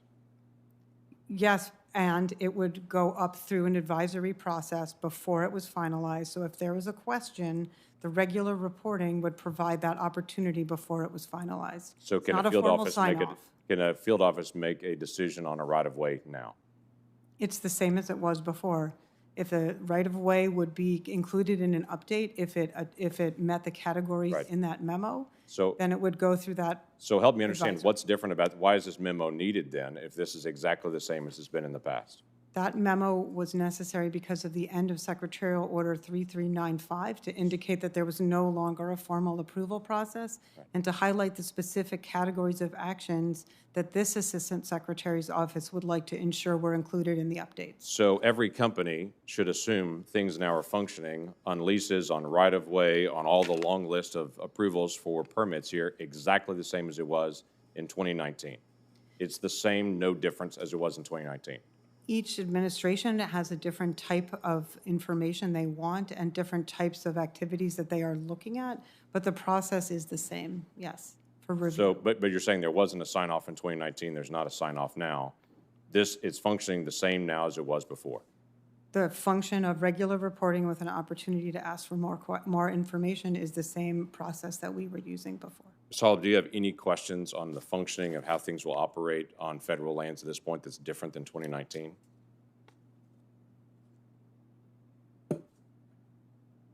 Yes, and it would go up through an advisory process before it was finalized. So if there was a question, the regular reporting would provide that opportunity before it was finalized. So It's can not a field formal office make sign-off. can a field office make a decision on a right-of-way now? It's the same as it was before. If the right-of-way would be included in an update, if it met the categories Right. in that memo, So, then it would go through that. so help me understand advisory. what's different about, why is this memo needed then, if this is exactly the same as it's been in the past? That memo was necessary because of the end of Secretarial Order 3395 to indicate that there was no longer a formal approval process and to highlight the specific categories of actions that this Assistant Secretary's office would like to ensure were included in the updates. So every company should assume things now are functioning on leases, on right-of-way, on all the long list of approvals for permits here, exactly the same as it was in 2019. It's the same, no difference as it was in 2019. Each administration has a different type of information they want and different types of activities that they are looking at, but the process is the same, yes, for review. So, but you're saying there wasn't a sign-off in 2019, there's not a sign-off now. It's functioning the same now as it was before. The function of regular reporting with an opportunity to ask for more information is the same process that we were using before. Ms. Hollop, do you have any questions on the functioning of how things will operate on federal lands at this point that's different than 2019?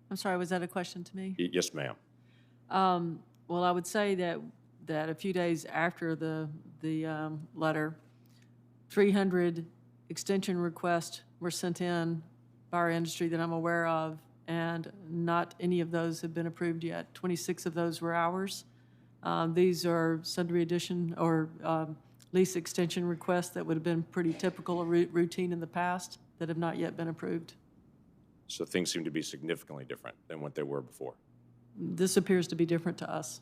I'm sorry, was that a question to me? Yes, ma'am. Well, I would say that a few days after the letter, 300 extension requests were sent in by our industry that I'm aware of, and not any of those have been approved yet. 26 of those were ours. These are sundry addition or lease extension requests that would have been pretty typical or routine in the past that have not yet been approved. So things seem to be significantly different than what they were before. This appears to be different to us.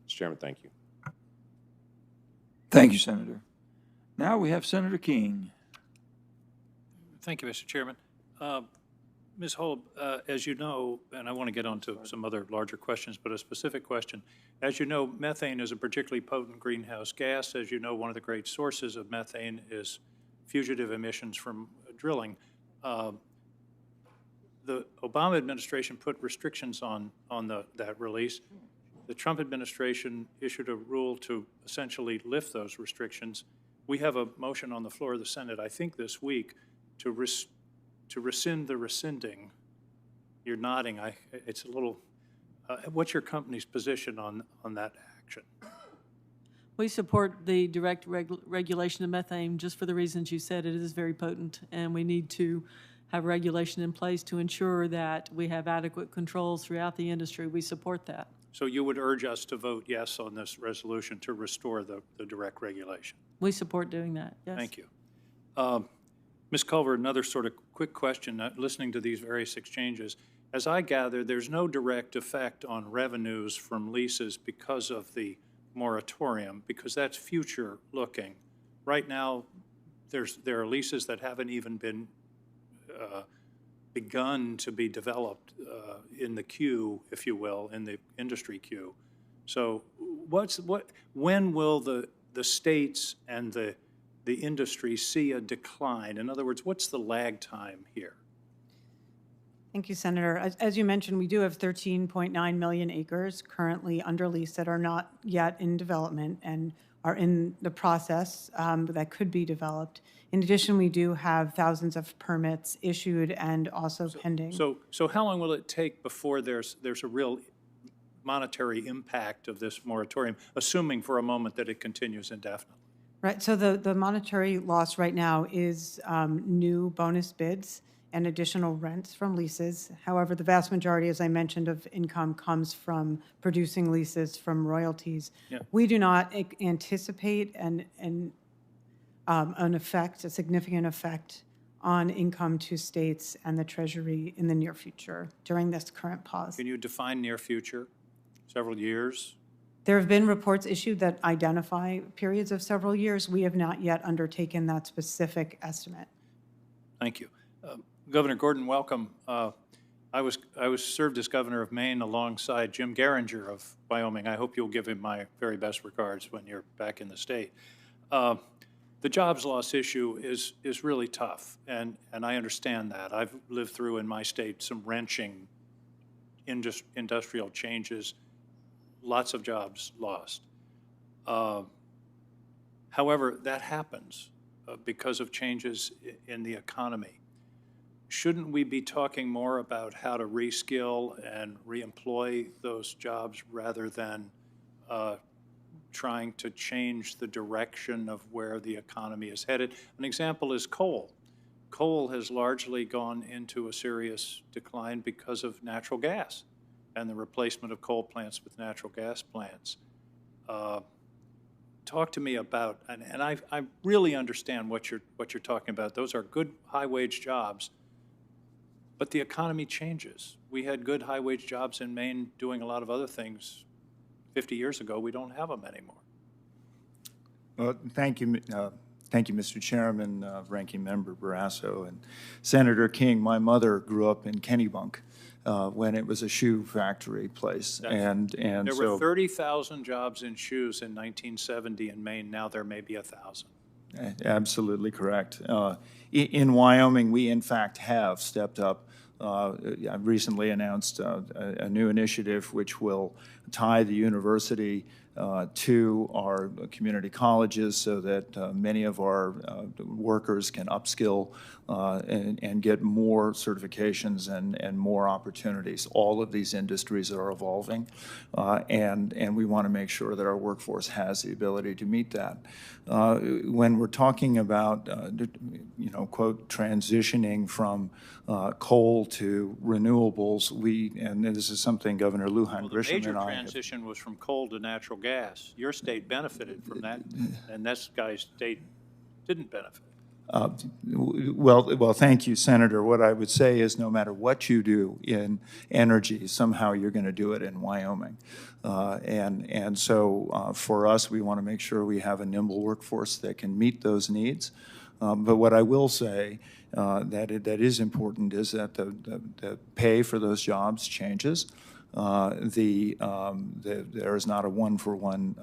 Mr. Chairman, thank you. Thank you, Senator. Now we have Senator King. Thank you, Mr. Chairman. Ms. Hollop, as you know, and I want to get on to some other larger questions, but a specific question. As you know, methane is a particularly potent greenhouse gas. As you know, one of the great sources of methane is fugitive emissions from drilling. The Obama administration put restrictions on that release. The Trump administration issued a rule to essentially lift those restrictions. We have a motion on the floor of the Senate, I think this week, to rescind the rescinding. You're nodding. It's a little. What's your company's position on that action? We support the direct regulation of methane just for the reasons you said. It is very potent, and we need to have regulation in place to ensure that we have adequate controls throughout the industry. We support that. So you would urge us to vote yes on this resolution to restore the direct regulation? We support doing that, yes. Thank you. Ms. Culver, another sort of quick question, listening to these various exchanges. As I gather, there's no direct effect on revenues from leases because of the moratorium, because that's future looking. Right now, there are leases that haven't even been begun to be developed in the queue, if you will, in the industry queue. So when will the states and the industry see a decline? In other words, what's the lag time here? Thank you, Senator. As you mentioned, we do have 13.9 million acres currently under lease that are not yet in development and are in the process that could be developed. In addition, we do have thousands of permits issued and also pending. So how long will it take before there's a real monetary impact of this moratorium, assuming for a moment that it continues indefinitely? Right, so the monetary loss right now is new bonus bids and additional rents from leases. However, the vast majority, as I mentioned, of income comes from producing leases from royalties. Yeah. We do not anticipate an effect, a significant effect on income to states and the Treasury in the near future during this current pause. Can you define near future? Several years? There have been reports issued that identify periods of several years. We have not yet undertaken that specific estimate. Thank you. Governor Gordon, welcome. I was served as governor of Maine alongside Jim Geringer of Wyoming. I hope you'll give him my very best regards when you're back in the state. The jobs loss issue is really tough, and I understand that. I've lived through in my state some wrenching industrial changes, lots of jobs lost. However, that happens because of changes in the economy. Shouldn't we be talking more about how to reskill and reemploy those jobs rather than trying to change the direction of where the economy is headed? An example is coal. Coal has largely gone into a serious decline because of natural gas and the replacement of coal plants with natural gas plants. Talk to me about, and I really understand what you're talking about. Those are good high-wage jobs, but the economy changes. We had good high-wage jobs in Maine doing a lot of other things 50 years ago. We don't have them anymore. Well, thank you, Mr. Chairman, Ranking Member Barrasso, and Senator King. My mother grew up in Kennebunk when it was a shoe factory place, and there so were 30,000 jobs in shoes in 1970 in Maine. Now there may be 1,000. Absolutely correct. In Wyoming, we in fact have stepped up. I recently announced a new initiative which will tie the university to our community colleges so that many of our workers can upskill and get more certifications and more opportunities. All of these industries are evolving, and we want to make sure that our workforce has the ability to meet that. When we're talking about, quote, transitioning from coal to renewables, and this is something Governor Lujan Grisham and I have. The major transition was from coal to natural gas. Your state benefited from that, and this guy's state didn't benefit. Well, thank you, Senator. What I would say is no matter what you do in energy, somehow you're going to do it in Wyoming. And so for us, we want to make sure we have a nimble workforce that can meet those needs. But what I will say that is important is that the pay for those jobs changes. There is not a one-for-one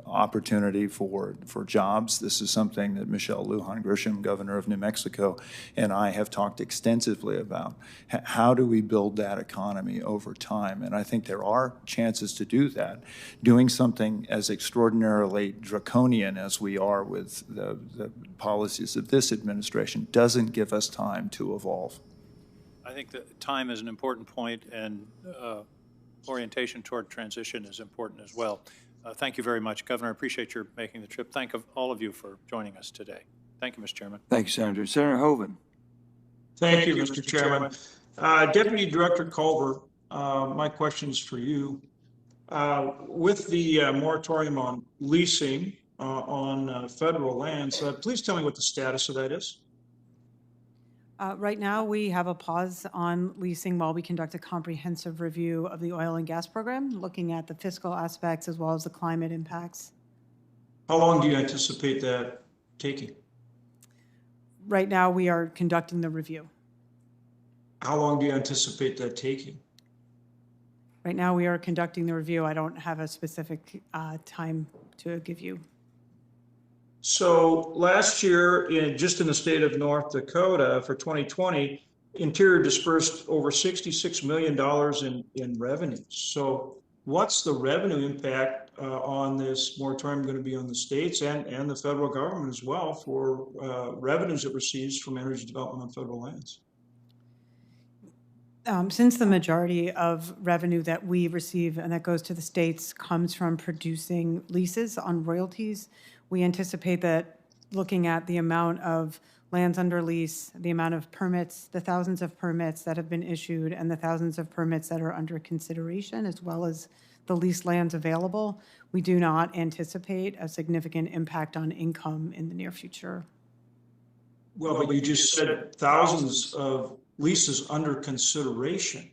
opportunity for jobs. This is something that Michelle Lujan Grisham, governor of New Mexico, and I have talked extensively about. How do we build that economy over time? And I think there are chances to do that. Doing something as extraordinarily draconian as we are with the policies of this administration doesn't give us time to evolve. I think that time is an important point, and orientation toward transition is important as well. Thank you very much, Governor. I appreciate your making the trip. Thank all of you for joining us today. Thank you, Mr. Chairman. Thank you, Senator. Senator Hoeven. Thank you, Mr. Chairman. Deputy Director Culver, my question is for you. With the moratorium on leasing on federal lands, please tell me what the status of that is. Right now, we have a pause on leasing while we conduct a comprehensive review of the oil and gas program, looking at the fiscal aspects as well as the climate impacts. How long do you anticipate that taking? Right now, we are conducting the review. How long do you anticipate that taking? Right now, we are conducting the review. I don't have a specific time to give you. So last year, just in the state of North Dakota for 2020, Interior dispersed over $66 million in revenues. So what's the revenue impact on this moratorium going to be on the states and the federal government as well for revenues it receives from energy development on federal lands? Since the majority of revenue that we receive and that goes to the states comes from producing leases on royalties, we anticipate that looking at the amount of lands under lease, the amount of permits, the thousands of permits that have been issued, and the thousands of permits that are under consideration, as well as the leased lands available, we do not anticipate a significant impact on income in the near future. Well, but you just said thousands of leases under consideration.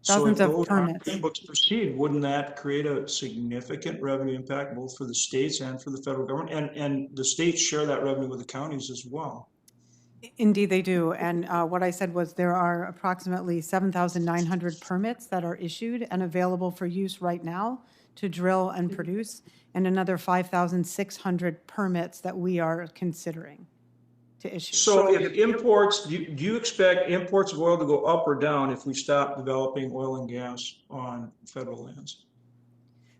Thousands so if of those permits. books proceed, wouldn't that create a significant revenue impact both for the states and for the federal government? And the states share that revenue with the counties as well. Indeed, they do. And what I said was there are approximately 7,900 permits that are issued and available for use right now to drill and produce, and another 5,600 permits that we are considering to issue. So if imports, do you expect imports of oil to go up or down if we stop developing oil and gas on federal lands?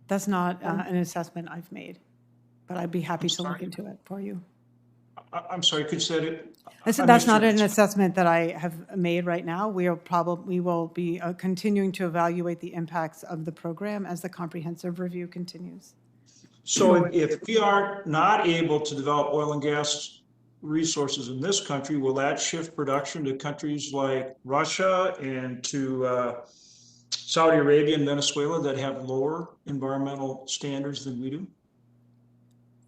That's not an assessment I've made, but I'd be happy to look into it for you. I'm sorry, could you say it? That's not an assessment that I have made right now. We will be continuing to evaluate the impacts of the program as the comprehensive review continues. So if we are not able to develop oil and gas resources in this country, will that shift production to countries like Russia and to Saudi Arabia and Venezuela that have lower environmental standards than we do?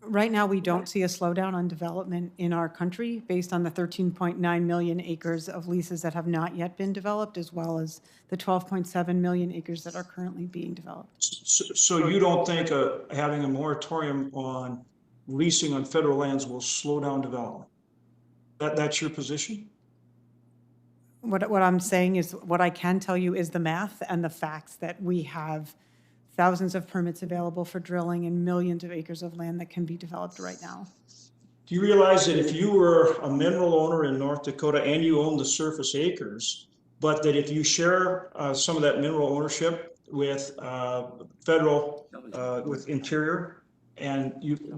Right now, we don't see a slowdown on development in our country based on the 13.9 million acres of leases that have not yet been developed, as well as the 12.7 million acres that are currently being developed. So you don't think having a moratorium on leasing on federal lands will slow down development? That's your position? What I'm saying is, what I can tell you is the math and the facts that we have thousands of permits available for drilling and millions of acres of land that can be developed right now. Do you realize that if you were a mineral owner in North Dakota and you own the surface acres, but that if you share some of that mineral ownership with federal, with Interior, and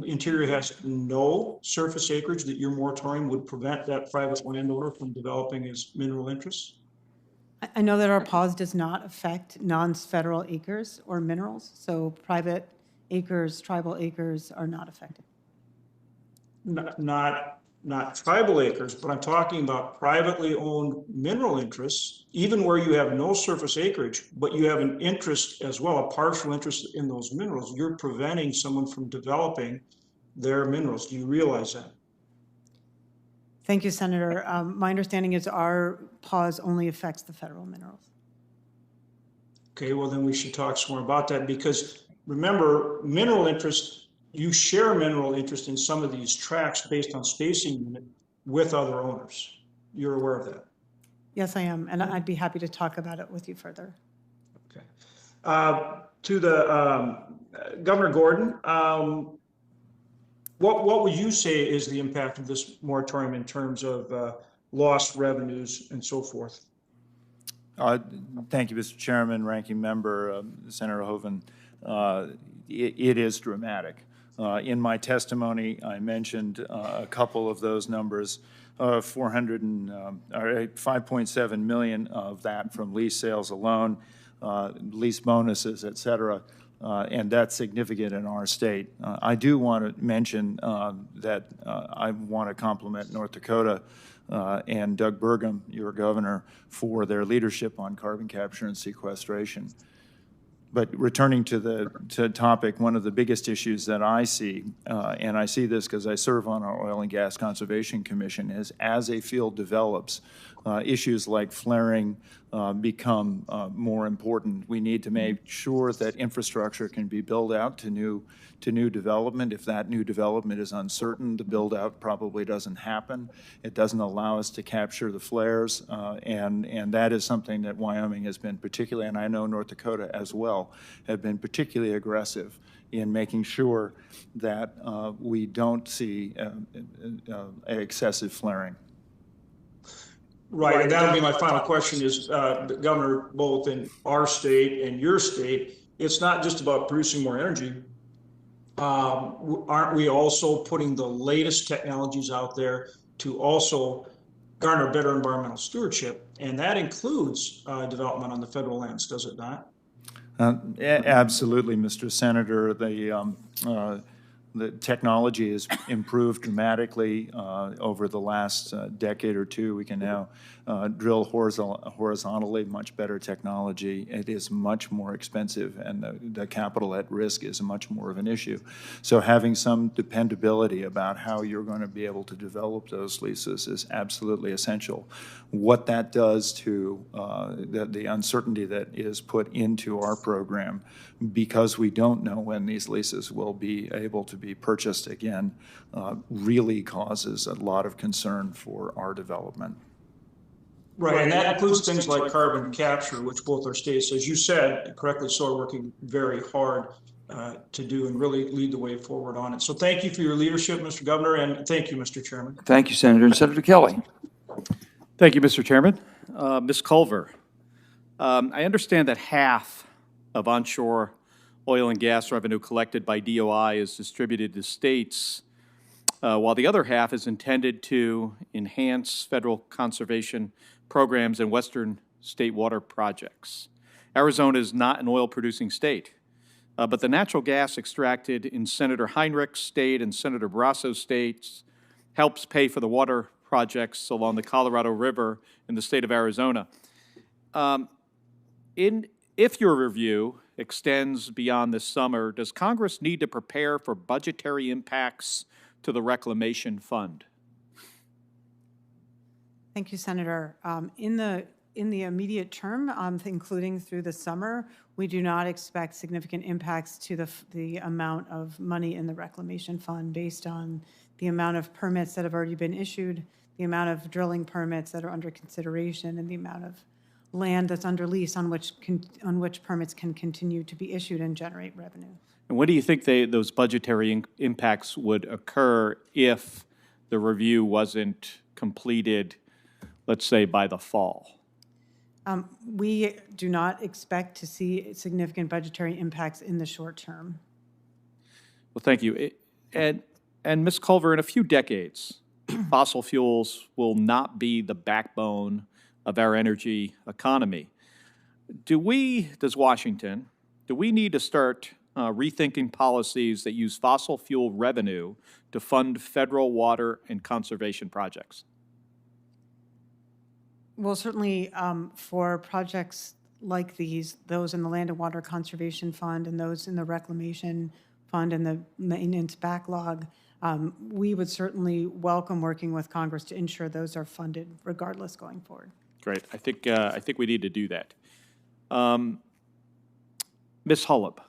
Interior has no surface acreage, that your moratorium would prevent that private landowner from developing his mineral interests? I know that our pause does not affect non-federal acres or minerals, so private acres, tribal acres are not affected. Not tribal acres, but I'm talking about privately owned mineral interests, even where you have no surface acreage, but you have an interest as well, a partial interest in those minerals. You're preventing someone from developing their minerals. Do you realize that? Thank you, Senator. My understanding is our pause only affects the federal minerals. Okay, well then we should talk some more about that, because remember, mineral interest, you share mineral interest in some of these tracts based on spacing unit with other owners. You're aware of that? Yes, I am, and I'd be happy to talk about it with you further. Okay. To the Governor Gordon, what would you say is the impact of this moratorium in terms of lost revenues and so forth? Thank you, Mr. Chairman, Ranking Member, Senator Hoeven. It is dramatic. In my testimony, I mentioned a couple of those numbers, 5.7 million of that from lease sales alone, lease bonuses, et cetera. And that's significant in our state. I do want to mention that I want to compliment North Dakota and Doug Burgum, your governor, for their leadership on carbon capture and sequestration. But returning to the topic, one of the biggest issues that I see, and I see this because I serve on our Oil and Gas Conservation Commission, is as a field develops, issues like flaring become more important. We need to make sure that infrastructure can be built out to new development. If that new development is uncertain, the build out probably doesn't happen. It doesn't allow us to capture the flares, and that is something that Wyoming has been particularly, and I know North Dakota as well, have been particularly aggressive in making sure that we don't see excessive flaring. Right, and that'll be my final question is, Governor, both in our state and your state, it's not just about producing more energy. Aren't we also putting the latest technologies out there to also garner better environmental stewardship? And that includes development on the federal lands, does it not? Absolutely, Mr. Senator. The technology has improved dramatically over the last decade or two. We can now drill horizontally, much better technology. It is much more expensive, and the capital at risk is much more of an issue. So having some dependability about how you're going to be able to develop those leases is absolutely essential. What that does to the uncertainty that is put into our program, because we don't know when these leases will be able to be purchased again, really causes a lot of concern for our development. Right, and that includes things like carbon capture, which both our states, as you said, correctly so, are working very hard to do and really lead the way forward on it. So thank you for your leadership, Mr. Governor, and thank you, Mr. Chairman. Thank you, Senator. And Senator Kelly. Thank you, Mr. Chairman. Ms. Culver, I understand that half of onshore oil and gas revenue collected by DOI is distributed to states, while the other half is intended to enhance federal conservation programs and western state water projects. Arizona is not an oil-producing state, but the natural gas extracted in Senator Heinrich's state and Senator Barrasso's states helps pay for the water projects along the Colorado River in the state of Arizona. If your review extends beyond this summer, does Congress need to prepare for budgetary impacts to the reclamation fund? Thank you, Senator. In the immediate term, including through the summer, we do not expect significant impacts to the amount of money in the reclamation fund based on the amount of permits that have already been issued, the amount of drilling permits that are under consideration, and the amount of land that's under lease on which permits can continue to be issued and generate revenue. And when do you think those budgetary impacts would occur if the review wasn't completed, let's say, by the fall? We do not expect to see significant budgetary impacts in the short term. Well, thank you. And Ms. Culver, in a few decades, fossil fuels will not be the backbone of our energy economy. Does Washington need to start rethinking policies that use fossil fuel revenue to fund federal water and conservation projects? Well, certainly for projects like those in the Land and Water Conservation Fund and those in the Reclamation Fund and the maintenance backlog, we would certainly welcome working with Congress to ensure those are funded regardless going forward. Great. I think we need to do that. Ms. Hollop,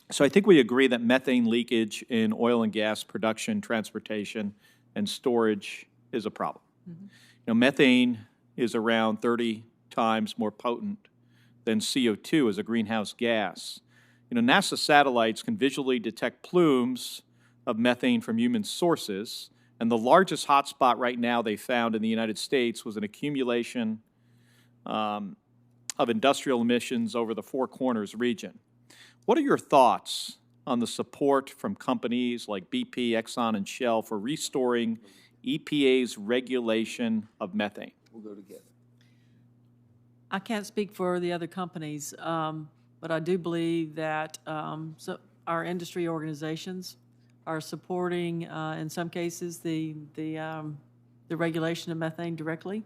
so I think we agree that methane leakage in oil and gas production, transportation, and storage is a problem. Mm-hmm. You know, methane is around 30 times more potent than CO2 as a greenhouse gas. You know, NASA satellites can visually detect plumes of methane from human sources, and the largest hotspot right now they found in the United States was an accumulation of industrial emissions over the Four Corners region. What are your thoughts on the support from companies like BP, Exxon, and Shell for restoring EPA's regulation of methane? We'll go together. I can't speak for the other companies, but I do believe that our industry organizations are supporting, in some cases, the regulation of methane directly.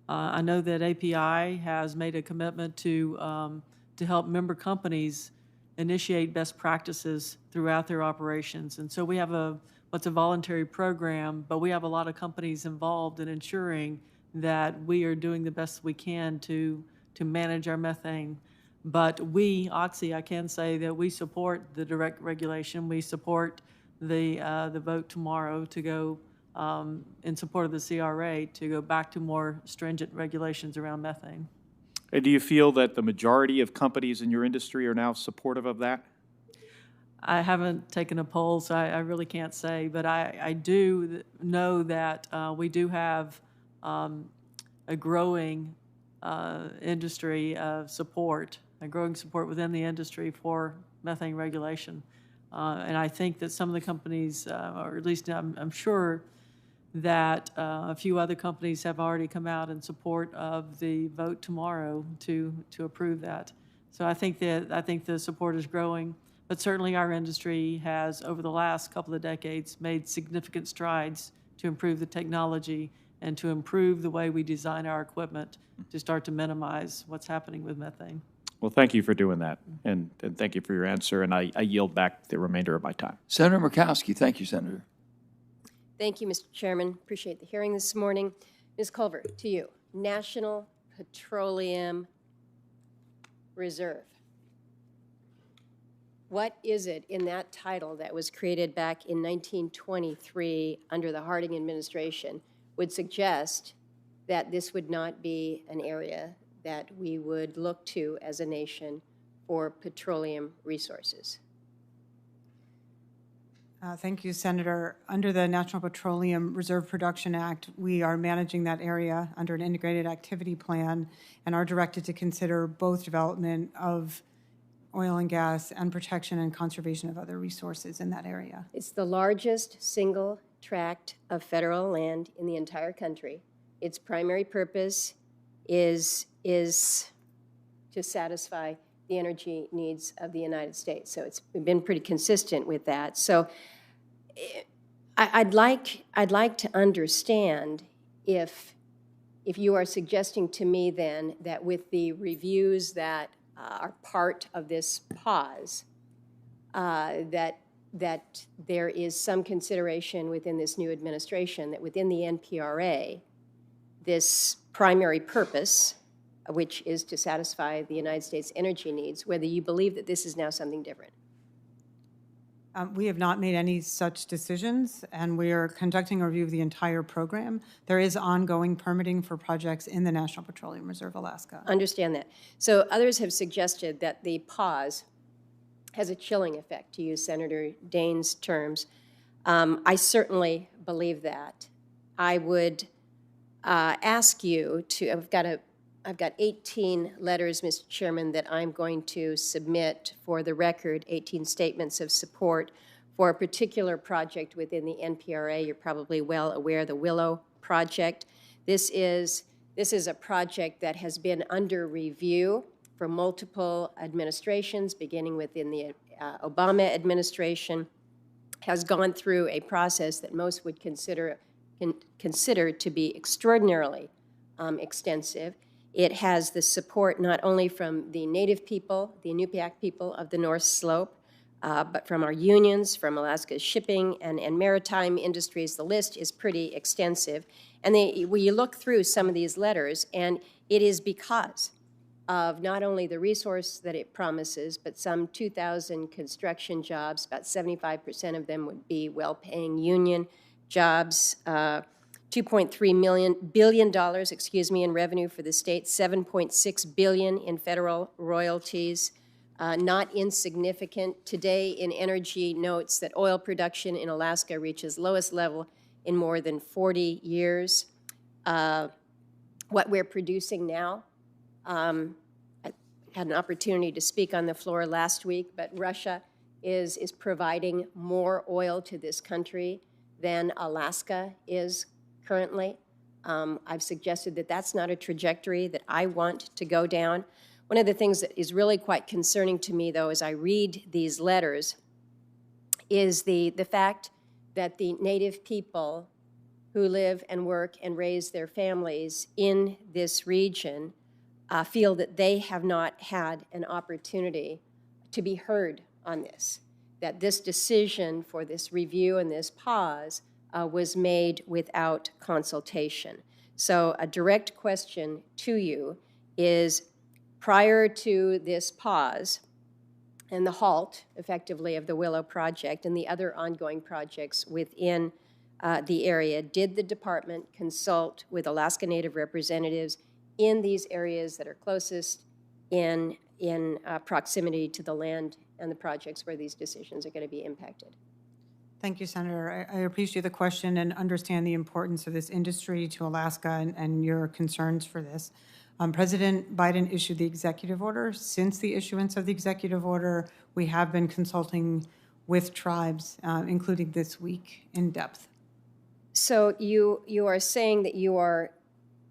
I know that API has made a commitment to help member companies initiate best practices throughout their operations, and so we have what's a voluntary program, but we have a lot of companies involved in ensuring that we are doing the best we can to manage our methane. But we, Oxy, I can say that we support the direct regulation. We support the vote tomorrow to go in support of the CRA to go back to more stringent regulations around methane. And do you feel that the majority of companies in your industry are now supportive of that? I haven't taken a poll, so I really can't say, but I do know that we do have a growing industry of support, a growing support within the industry for methane regulation. And I think that some of the companies, or at least I'm sure that a few other companies have already come out in support of the vote tomorrow to approve that. So I think the support is growing, but certainly our industry has, over the last couple of decades, made significant strides to improve the technology and to improve the way we design our equipment to start to minimize what's happening with methane. Well, thank you for doing that, and thank you for your answer, and I yield back the remainder of my time. Senator Murkowski. Thank you, Senator. Thank you, Mr. Chairman. Appreciate the hearing this morning. Ms. Culver, to you. National Petroleum Reserve. What is it in that title that was created back in 1923 under the Harding administration would suggest that this would not be an area that we would look to as a nation for petroleum resources? Thank you, Senator. Under the National Petroleum Reserve Production Act, we are managing that area under an integrated activity plan and are directed to consider both development of oil and gas and protection and conservation of other resources in that area. It's the largest single tract of federal land in the entire country. Its primary purpose is to satisfy the energy needs of the United States. So it's been pretty consistent with that. So I'd like to understand if you are suggesting to me then that with the reviews that are part of this pause, that there is some consideration within this new administration that within the NPRA, this primary purpose, which is to satisfy the United States energy needs, whether you believe that this is now something different. We have not made any such decisions, and we are conducting a review of the entire program. There is ongoing permitting for projects in the National Petroleum Reserve, Alaska. Understand that. So others have suggested that the pause has a chilling effect, to use Senator Daines' terms. I certainly believe that. I would ask you to, I've got 18 letters, Mr. Chairman, that I'm going to submit for the record, 18 statements of support for a particular project within the NPRA. You're probably well aware, the Willow Project. This is a project that has been under review for multiple administrations, beginning within the Obama administration, has gone through a process that most would consider to be extraordinarily extensive. It has the support not only from the Native people, the Inupiaq people of the North Slope, but from our unions, from Alaska's shipping and maritime industries. The list is pretty extensive. And when you look through some of these letters, and it is because of not only the resource that it promises, but some 2,000 construction jobs, about 75% of them would be well-paying union jobs, $2.3 billion in revenue for the state, $7.6 billion in federal royalties, not insignificant. Today in Energy notes that oil production in Alaska reaches lowest level in more than 40 years. What we're producing now, I had an opportunity to speak on the floor last week, but Russia is providing more oil to this country than Alaska is currently. I've suggested that that's not a trajectory that I want to go down. One of the things that is really quite concerning to me, though, as I read these letters, is the fact that the Native people who live and work and raise their families in this region feel that they have not had an opportunity to be heard on this, that this decision for this review and this pause was made without consultation. So a direct question to you is, prior to this pause and the halt, effectively, of the Willow Project and the other ongoing projects within the area, did the department consult with Alaska Native representatives in these areas that are closest in proximity to the land and the projects where these decisions are going to be impacted? Thank you, Senator. I appreciate the question and understand the importance of this industry to Alaska and your concerns for this. President Biden issued the executive order. Since the issuance of the executive order, we have been consulting with tribes, including this week, in depth. So you are saying that you are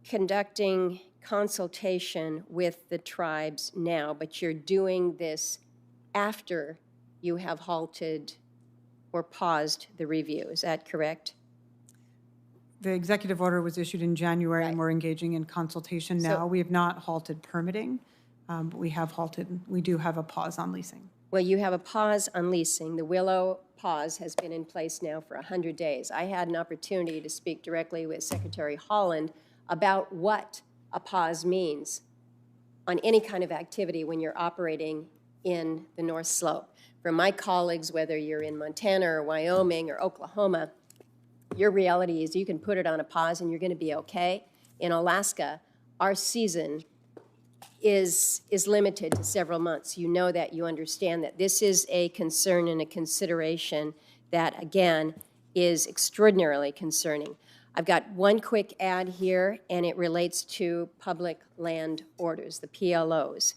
conducting consultation with the tribes now, but you're doing this after you have halted or paused the review. Is that correct? The executive order was issued in January, and we're engaging in consultation now. We have not halted permitting, but we do have a pause on leasing. Well, you have a pause on leasing. The Willow pause has been in place now for 100 days. I had an opportunity to speak directly with Secretary Holland about what a pause means on any kind of activity when you're operating in the North Slope. For my colleagues, whether you're in Montana or Wyoming or Oklahoma, your reality is you can put it on a pause and you're going to be okay. In Alaska, our season is limited to several months. You know that, you understand that. This is a concern and a consideration that, again, is extraordinarily concerning. I've got one quick ad here, and it relates to public land orders, the PLOs.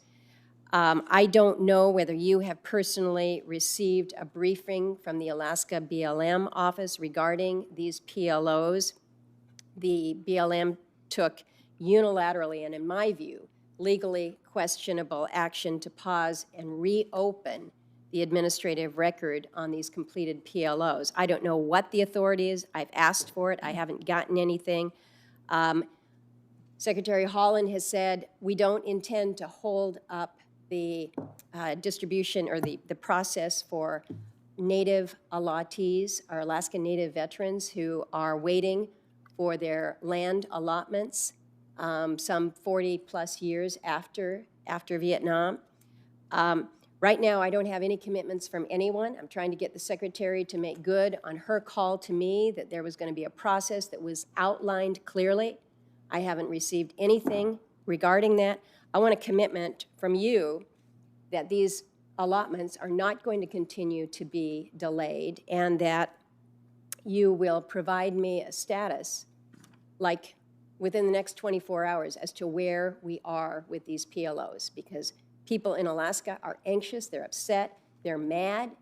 I don't know whether you have personally received a briefing from the Alaska BLM office regarding these PLOs. The BLM took unilaterally, and in my view, legally questionable action to pause and reopen the administrative record on these completed PLOs. I don't know what the authority is. I've asked for it. I haven't gotten anything. Secretary Holland has said we don't intend to hold up the distribution or the process for Native allottees, our Alaska Native veterans who are waiting for their land allotments some 40-plus years after Vietnam. Right now, I don't have any commitments from anyone. I'm trying to get the Secretary to make good on her call to me that there was going to be a process that was outlined clearly. I haven't received anything regarding that. I want a commitment from you that these allotments are not going to continue to be delayed and that you will provide me a status, like within the next 24 hours, as to where we are with these PLOs, because people in Alaska are anxious, they're upset, they're mad,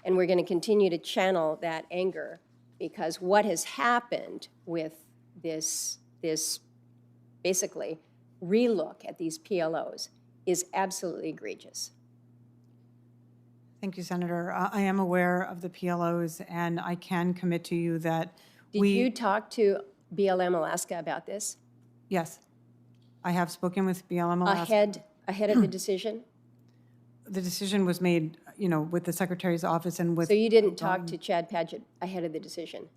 and we're going to continue to channel that anger because what has happened with this basically relook at these PLOs is absolutely egregious. Thank you, Senator. I am aware of the PLOs, and I can commit to you that Did you talk to BLM Alaska about this? Yes. I have spoken with BLM Alaska. Ahead of the decision? The decision was made, with the Secretary's office and with... So you didn't talk to Chad Padgett ahead of the decision?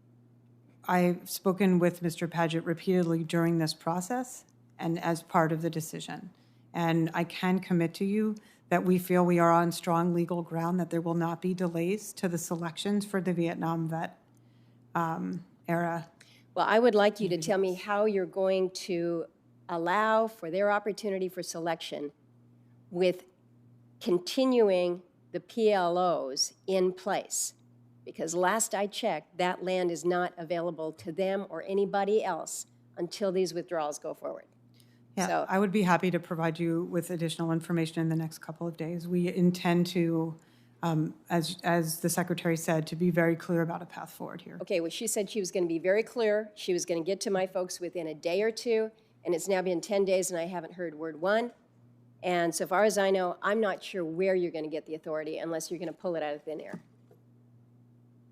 I've spoken with Mr. Padgett repeatedly during this process and as part of the decision. And I can commit to you that we feel we are on strong legal ground, that there will not be delays to the selections for the Vietnam vet era. Well, I would like you to tell me how you're going to allow for their opportunity for selection with continuing the PLOs in place. Because last I checked, that land is not available to them or anybody else until these withdrawals go forward. Yeah, so, I would be happy to provide you with additional information in the next couple of days. We intend to, as the Secretary said, to be very clear about a path forward here. Okay, well, she said she was going to be very clear. She was going to get to my folks within a day or two, and it's now been 10 days and I haven't heard word one. And so far as I know, I'm not sure where you're going to get the authority unless you're going to pull it out of thin air.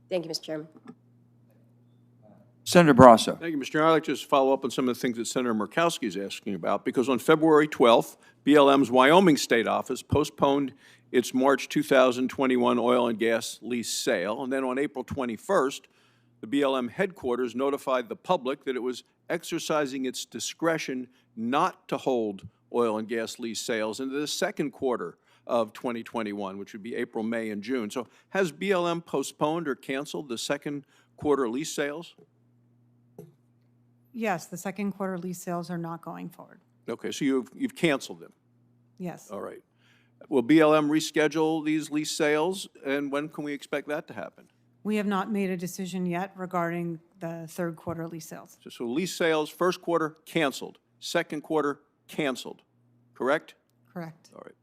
Thank you, Mr. Chairman. Senator Brasso. Thank you, Mr. Chairman. I'd like to just follow up on some of the things that Senator Murkowski is asking about, because on February 12th, BLM's Wyoming State Office postponed its March 2021 oil and gas lease sale. And then on April 21st, the BLM headquarters notified the public that it was exercising its discretion not to hold oil and gas lease sales into the second quarter of 2021, which would be April, May, and June. So has BLM postponed or canceled the second quarter lease sales? Yes, the second quarter lease sales are not going forward. Okay, so you've canceled them? Yes. All right. Will BLM reschedule these lease sales, and when can we expect that to happen? We have not made a decision yet regarding the third quarter lease sales. So lease sales, first quarter, canceled. Second quarter, canceled. Correct? Correct. All right.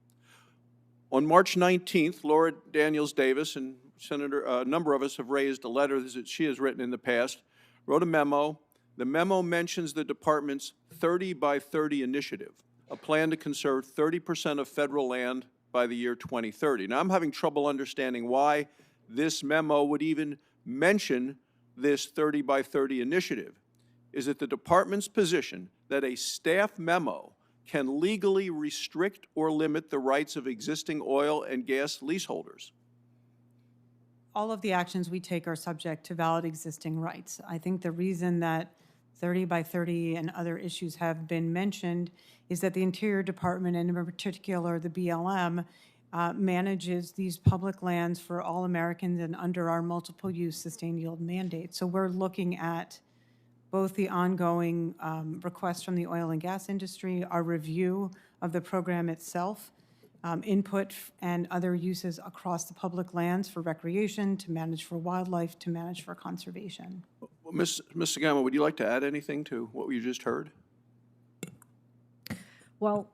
On March 19th, Laura Daniels Davis and a number of us have raised a letter that she has written in the past, wrote a memo. The memo mentions the department's 30 by 30 initiative, a plan to conserve 30% of federal land by the year 2030. Now, I'm having trouble understanding why this memo would even mention this 30 by 30 initiative. Is it the department's position that a staff memo can legally restrict or limit the rights of existing oil and gas leaseholders? All of the actions we take are subject to valid existing rights. I think the reason that 30 by 30 and other issues have been mentioned is that the Interior Department, and in particular the BLM, manages these public lands for all Americans and under our multiple use sustained yield mandate. So we're looking at both the ongoing requests from the oil and gas industry, our review of the program itself, input and other uses across the public lands for recreation, to manage for wildlife, to manage for conservation. Well, Ms. Sagama, would you like to add anything to what we just heard? Well,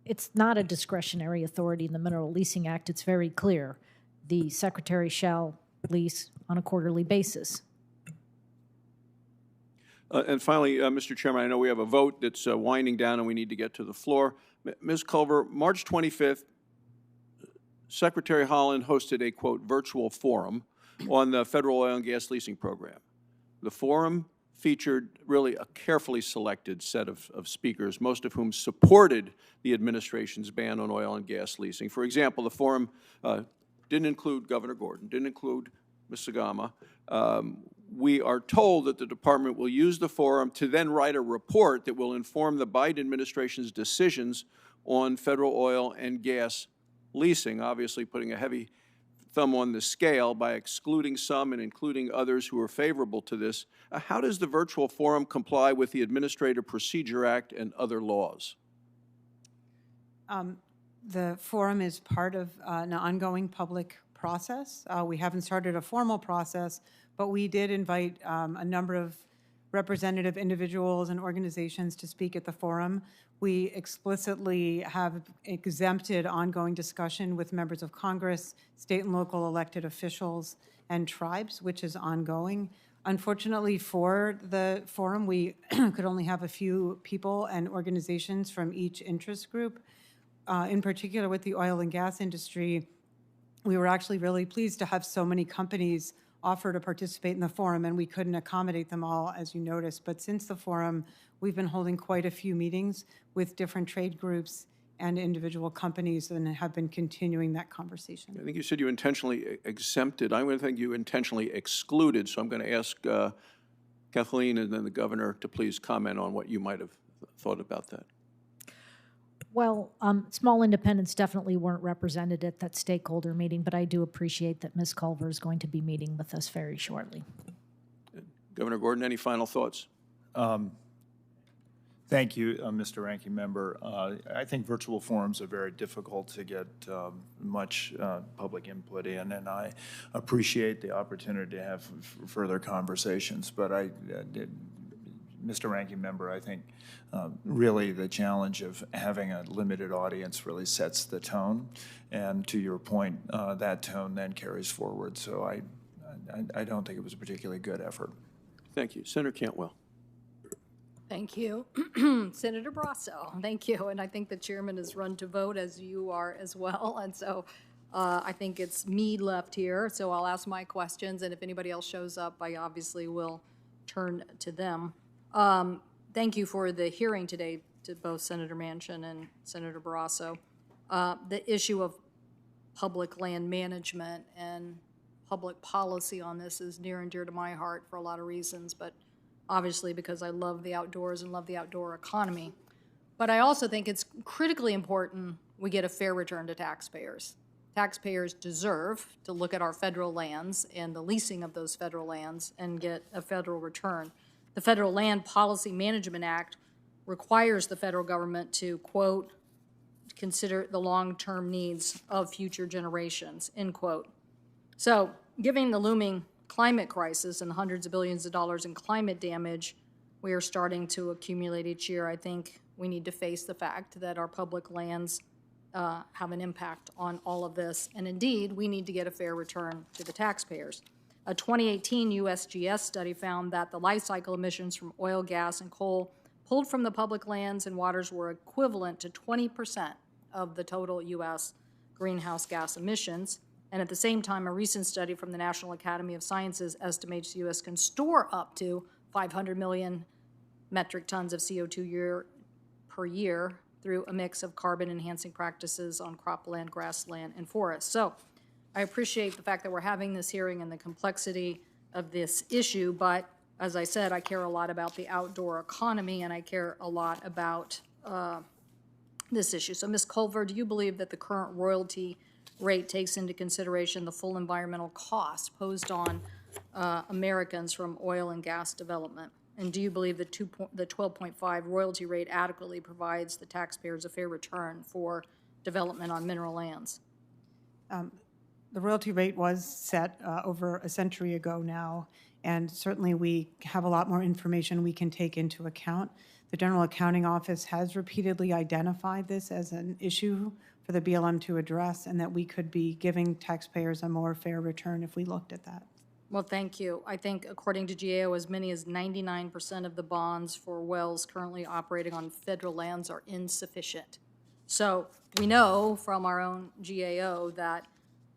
it's not a discretionary authority in the Mineral Leasing Act. It's very clear. The Secretary shall lease on a quarterly basis. And finally, Mr. Chairman, I know we have a vote that's winding down and we need to get to the floor. Ms. Culver, March 25th, Secretary Holland hosted a, quote, virtual forum on the federal oil and gas leasing program. The forum featured really a carefully selected set of speakers, most of whom supported the administration's ban on oil and gas leasing. For example, the forum didn't include Governor Gordon, didn't include Ms. Sagama. We are told that the department will use the forum to then write a report that will inform the Biden administration's decisions on federal oil and gas leasing, obviously putting a heavy thumb on the scale by excluding some and including others who are favorable to this. How does the virtual forum comply with the Administrative Procedure Act and other laws? The forum is part of an ongoing public process. We haven't started a formal process, but we did invite a number of representative individuals and organizations to speak at the forum. We explicitly have exempted ongoing discussion with members of Congress, state and local elected officials, and tribes, which is ongoing. Unfortunately for the forum, we could only have a few people and organizations from each interest group. In particular with the oil and gas industry, we were actually really pleased to have so many companies offer to participate in the forum, and we couldn't accommodate them all, as you noticed. But since the forum, we've been holding quite a few meetings with different trade groups and individual companies and have been continuing that conversation. I think you said you intentionally exempted. I'm going to think you intentionally excluded, so I'm going to ask Kathleen and then the governor to please comment on what you might have thought about that. Well, small independents definitely weren't represented at that stakeholder meeting, but I do appreciate that Ms. Culver is going to be meeting with us very shortly. Governor Gordon, any final thoughts? Thank you, Mr. Ranking Member. I think virtual forums are very difficult to get much public input in, and I appreciate the opportunity to have further conversations. But Mr. Ranking Member, I think really the challenge of having a limited audience really sets the tone, and to your point, that tone then carries forward. So I don't think it was a particularly good effort. Thank you. Senator Cantwell. Thank you. Senator Brasso, thank you. And I think the chairman is run to vote, as you are as well. And so I think it's me left here. So I'll ask my questions, and if anybody else shows up, I obviously will turn to them. Thank you for the hearing today to both Senator Manchin and Senator Brasso. The issue of public land management and public policy on this is near and dear to my heart for a lot of reasons, but obviously because I love the outdoors and love the outdoor economy. But I also think it's critically important we get a fair return to taxpayers. Taxpayers deserve to look at our federal lands and the leasing of those federal lands and get a federal return. The Federal Land Policy Management Act requires the federal government to, quote, consider the long-term needs of future generations, end quote. So, given the looming climate crisis and the hundreds of billions of dollars in climate damage we are starting to accumulate each year, I think we need to face the fact that our public lands have an impact on all of this. And indeed, we need to get a fair return to the taxpayers. A 2018 USGS study found that the life cycle emissions from oil, gas, and coal pulled from the public lands and waters were equivalent to 20% of the total U.S. greenhouse gas emissions. And at the same time, a recent study from the National Academy of Sciences estimates the U.S. can store up to 500 million metric tons of CO2 per year through a mix of carbon-enhancing practices on cropland, grassland, and forests. So I appreciate the fact that we're having this hearing and the complexity of this issue, but as I said, I care a lot about the outdoor economy, and I care a lot about this issue. So, Ms. Culver, do you believe that the current royalty rate takes into consideration the full environmental costs posed on Americans from oil and gas development? And do you believe the 12.5 royalty rate adequately provides the taxpayers a fair return for development on mineral lands? The royalty rate was set over a century ago now, and certainly we have a lot more information we can take into account. The General Accounting Office has repeatedly identified this as an issue for the BLM to address, and that we could be giving taxpayers a more fair return if we looked at that. Well, thank you. I think according to GAO, as many as 99% of the bonds for wells currently operating on federal lands are insufficient. So we know from our own GAO that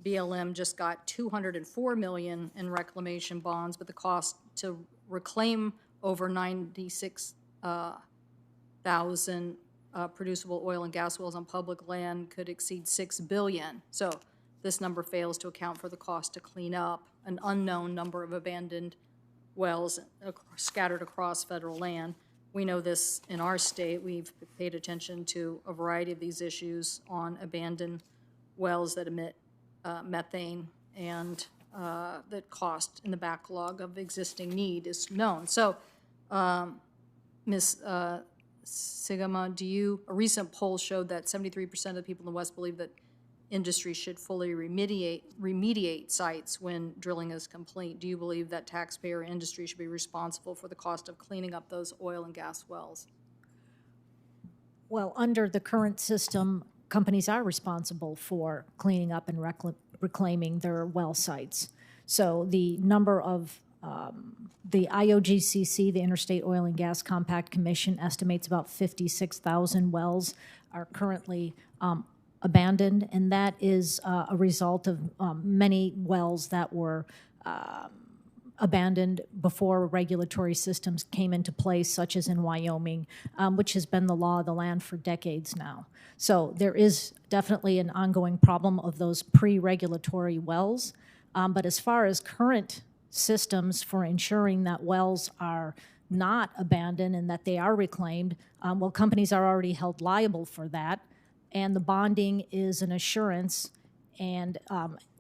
BLM just got $204 million in reclamation bonds, but the cost to reclaim over 96,000 producible oil and gas wells on public land could exceed $6 billion. So this number fails to account for the cost to clean up an unknown number of abandoned wells scattered across federal land. We know this in our state. We've paid attention to a variety of these issues on abandoned wells that emit methane, and the cost in the backlog of existing need is known. So, Ms. Sigama, a recent poll showed that 73% of the people in the West believe that industry should fully remediate sites when drilling is complete. Do you believe that taxpayer industry should be responsible for the cost of cleaning up those oil and gas wells? Well, under the current system, companies are responsible for cleaning up and reclaiming their well sites. So the number of the IOGCC, the Interstate Oil and Gas Compact Commission, estimates about 56,000 wells are currently abandoned, and that is a result of many wells that were abandoned before regulatory systems came into place, such as in Wyoming, which has been the law of the land for decades now. So there is definitely an ongoing problem of those pre-regulatory wells. But as far as current systems for ensuring that wells are not abandoned and that they are reclaimed, well, companies are already held liable for that. And the bonding is an assurance. And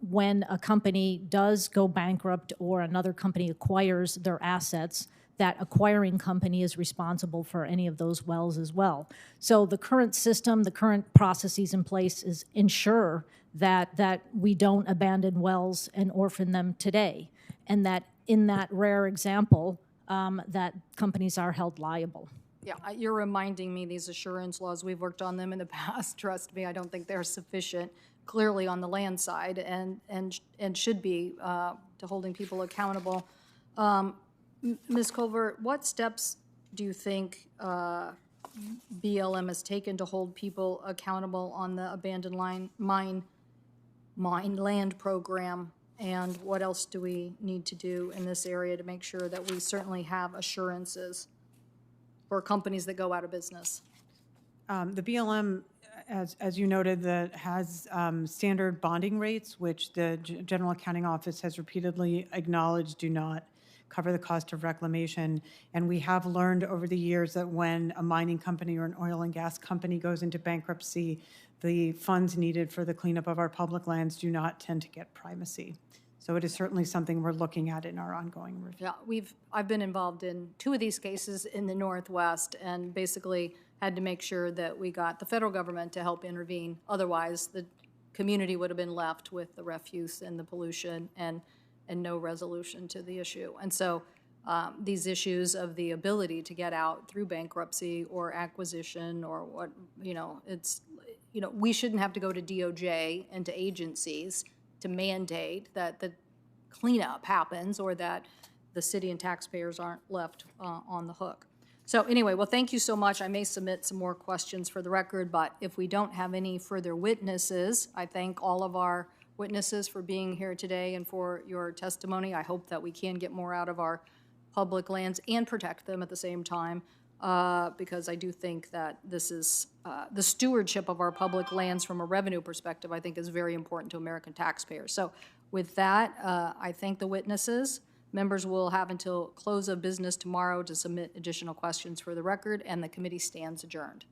when a company does go bankrupt or another company acquires their assets, that acquiring company is responsible for any of those wells as well. So the current system, the current processes in place is ensure that we don't abandon wells and orphan them today. And that in that rare example, that companies are held liable. Yeah, you're reminding me these assurance laws, we've worked on them in the past. Trust me, I don't think they're sufficient, clearly on the land side, and should be to holding people accountable. Ms. Culver, what steps do you think BLM has taken to hold people accountable on the abandoned mine land program? And what else do we need to do in this area to make sure that we certainly have assurances for companies that go out of business? The BLM, as you noted, has standard bonding rates, which the General Accounting Office has repeatedly acknowledged do not cover the cost of reclamation. And we have learned over the years that when a mining company or an oil and gas company goes into bankruptcy, the funds needed for the cleanup of our public lands do not tend to get primacy. So it is certainly something we're looking at in our ongoing review. Yeah, I've been involved in 2 of these cases in the Northwest, and basically had to make sure that we got the federal government to help intervene. Otherwise, the community would have been left with the refuse and the pollution and no resolution to the issue. And so these issues of the ability to get out through bankruptcy or acquisition or what, we shouldn't have to go to DOJ and to agencies to mandate that the cleanup happens or that the city and taxpayers aren't left on the hook. So anyway, well, thank you so much. I may submit some more questions for the record, but if we don't have any further witnesses, I thank all of our witnesses for being here today and for your testimony. I hope that we can get more out of our public lands and protect them at the same time, because I do think that this is the stewardship of our public lands from a revenue perspective, I think is very important to American taxpayers. So with that, I thank the witnesses. Members will have until close of business tomorrow to submit additional questions for the record, and the committee stands adjourned.